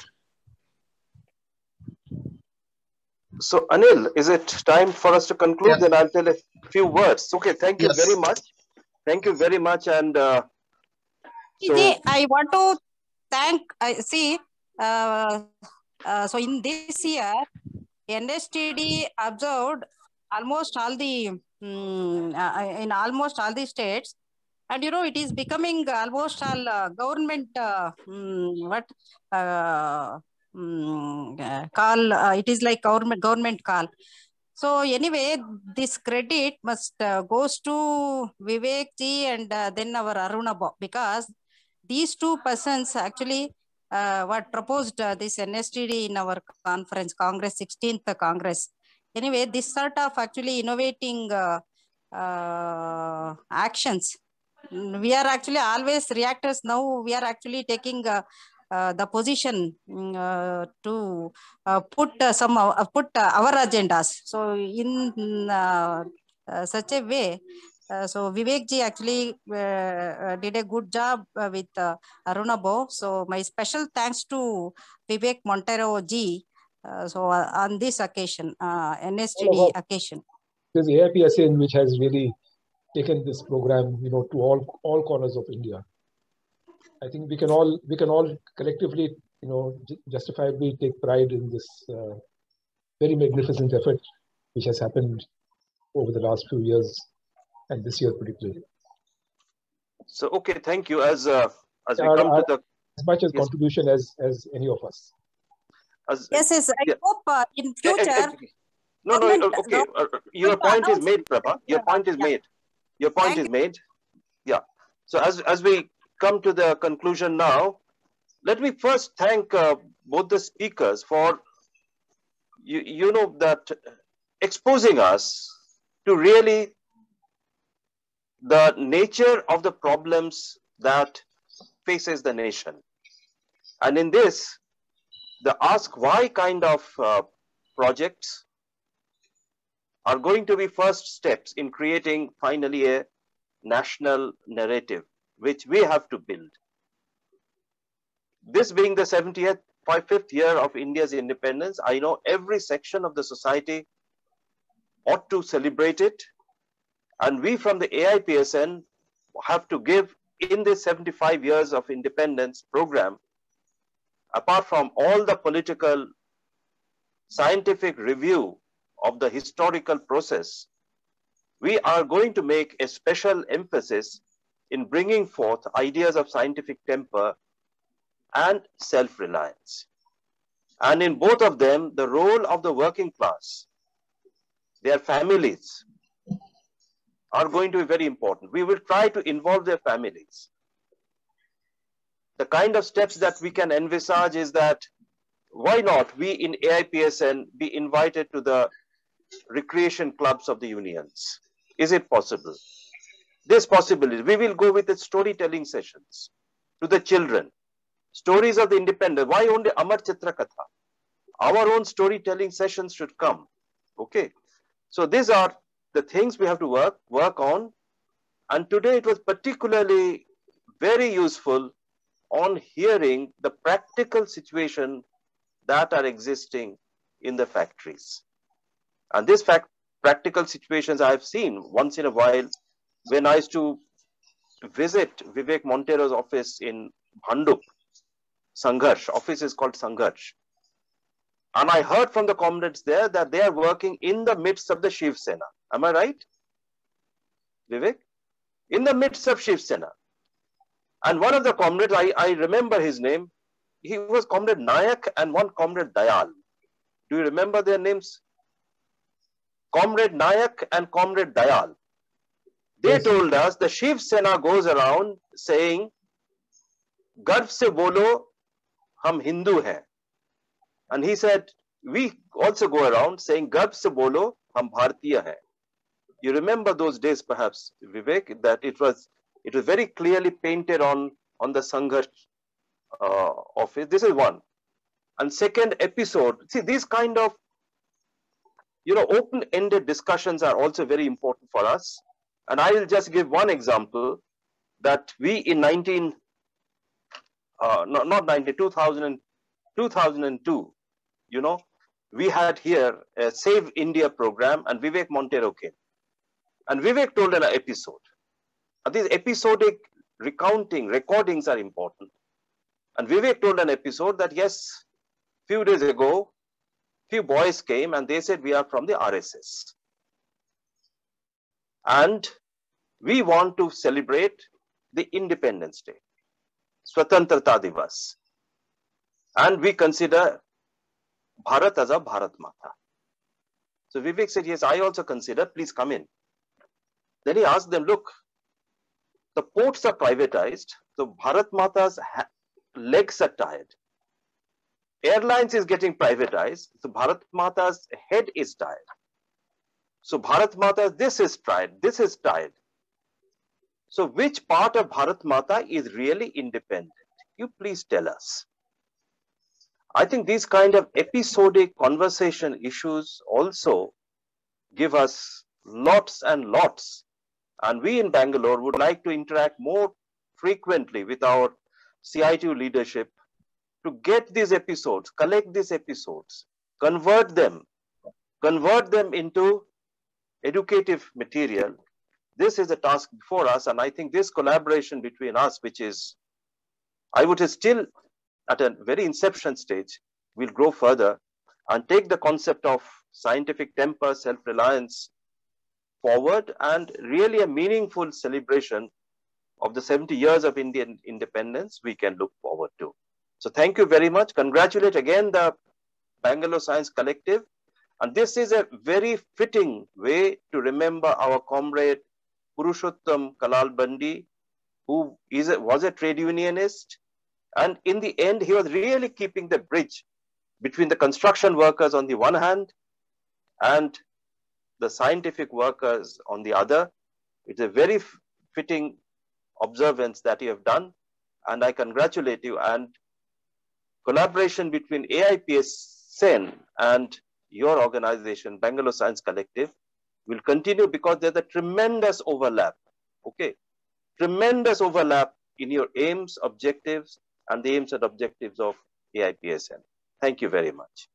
So Anil, is it time for us to conclude? Yes. Then I'll tell a few words. Okay, thank you Yes. very much. Thank you very much. And So I want to thank, so in this year, Nstd observed almost all the, in almost all the states, and it is becoming almost all government, call, it is like government call. So anyway, this credit must goes to Vivek ji and then our Aruna, because these two persons actually what proposed this Nstd in our conference, Congress, 16th Congress. Anyway, this sort of actually innovating actions. We are actually always reactors. Now we are actually taking the position to put our agendas. So in such a way, so Vivek ji actually did a good job with Aruna Bo. So my special thanks to Vivek Montero ji. So on this occasion, Nstd occasion. There's AIPSN which has really taken this program, to all corners of India. I think we can all collectively, justifiably take pride in this very magnificent effort which has happened over the last few years and this year particularly. So okay, thank you. As we come to the as much as contribution as any of us. Yes. I hope in future. No. Okay. Your point is made, Prabha. Your point is made. Your point is made. Yeah. So as we come to the conclusion now, let me first thank both the speakers for that exposing us to really the nature of the problems that faces the nation. And in this, the ask why kind of projects are going to be first steps in creating finally a national narrative, which we have to build. This being the 75th year of India's independence, I know every section of the society ought to celebrate it. And we from the AIPSN have to give in this 75 years of independence program, apart from all the political, scientific review of the historical process, we are going to make a special emphasis in bringing forth ideas of scientific temper and self-reliance. And in both of them, the role of the working class, their families, are going to be very important. We will try to involve their families. The kind of steps that we can envisage is that why not we in AIPSN be invited to the recreation clubs of the unions? Is it possible? This possibility. We will go with the storytelling sessions to the children. Stories of the independent. Why only Amar Chitra Katha? Our own storytelling sessions should come. Okay. So these are the things we have to work on. And today it was particularly very useful on hearing the practical situation that are existing in the factories. And these practical situations I have seen once in a while when I used to visit Vivek Montero's office in Bhandup. Sangharsh, office is called Sangharsh. And I heard from the comrades there that they are working in the midst of the Shiv Sena. Am I right, Vivek? In the midst of Shiv Sena. And one of the comrades, I remember his name, he was Comrade Nayak and one Comrade Dayal. Do you remember their names? Comrade Nayak and Comrade Dayal. They told us the Shiv Sena goes around saying, Garv se bolo, hum Hindu hai. And he said, we also go around saying, Garv se bolo, hum Bharatiya hai. You remember those days perhaps, Vivek, that it was very clearly painted on the Sangharsh office. This is one. And second episode, see these kind of, open-ended discussions are also very important for us. And I will just give one example that we in 2002, we had here a Save India program and Vivek Montero came. And Vivek told an episode. And these episodic recordings are important. And Vivek told an episode that yes, few days ago, few boys came and they said we are from the RSS. And we want to celebrate the Independence Day, Swatantrata Divas. And we consider Bharat as a Bharat Mata. So Vivek said, yes, I also consider, please come in. Then he asked them, look, the ports are privatized, so Bharat Mata's legs are tired. Airlines is getting privatized. So Bharat Mata's head is tired. So Bharat Mata, this is tired. This is tired. So which part of Bharat Mata is really independent? You please tell us. I think these kind of episodic conversation issues also give us lots and lots. And we in Bangalore would like to interact more frequently with our CITU leadership to get these episodes, collect these episodes, convert them into educative material. This is a task before us, and I think this collaboration between us, which is, I would say, still at a very inception stage, will grow further and take the concept of scientific temper, self-reliance forward, and really a meaningful celebration of the 70 years of Indian independence we can look forward to. So thank you very much. Congratulate again the Bangalore Science Collective. And this is a very fitting way to remember our comrade Purushottam Kalalbandi, who was a trade unionist. And in the end, he was really keeping the bridge between the construction workers on the one hand and the scientific workers on the other. It's a very fitting observance that you have done, and I congratulate you. And collaboration between AIPSN and your organization, Bangalore Science Collective, will continue because there's a tremendous overlap, okay? Tremendous overlap in your aims, objectives, and the aims and objectives of AIPSN. Thank you very much.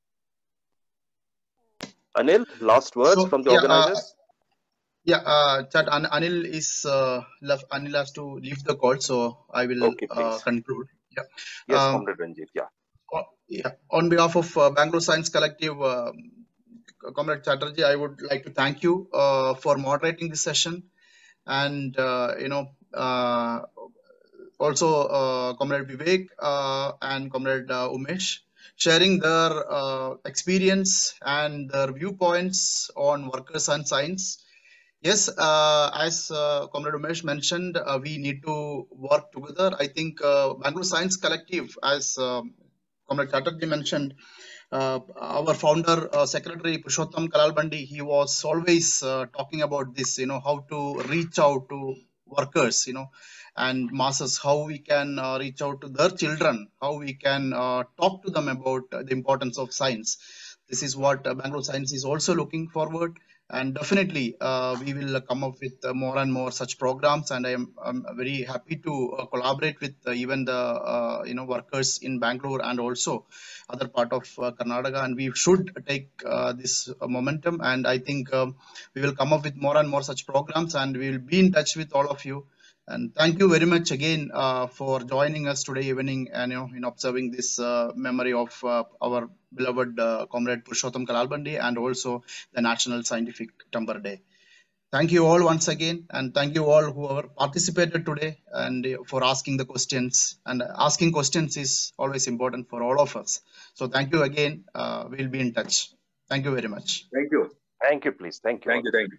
Anil, last words from the organizers? Chat, Anil is left. Anil has to leave the call, so I will conclude. Yeah. Yes, Comrade Ranjit. Yeah. On behalf of Bangalore Science Collective, Comrade Chatterjee, I would like to thank you for moderating this session, and also Comrade Vivek and Comrade Umesh, sharing their experience and their viewpoints on workers and science. Yes, as Comrade Umesh mentioned, we need to work together. I think Bangalore Science Collective, as Comrade Chatterjee mentioned, our founder, Secretary Purushottam Kalalbandi, he was always talking about this, how to reach out to workers, and masses, how we can reach out to their children, how we can talk to them about the importance of science. This is what Bangalore Science is also looking forward. And definitely, we will come up with more and more such programs. And I'm very happy to collaborate with even the workers in Bangalore and also other part of Karnataka. And we should take this momentum. And I think we will come up with more and more such programs. And we will be in touch with all of you. And thank you very much again for joining us today evening and in observing this memory of our beloved Comrade Purushottam Kalalbandi and also the National Scientific Timber Day. Thank you all once again, and thank you all who participated today and for asking the questions. And asking questions is always important for all of us. So thank you again. We'll be in touch. Thank you very much. Thank you. Thank you, please. Thank you. Thank you.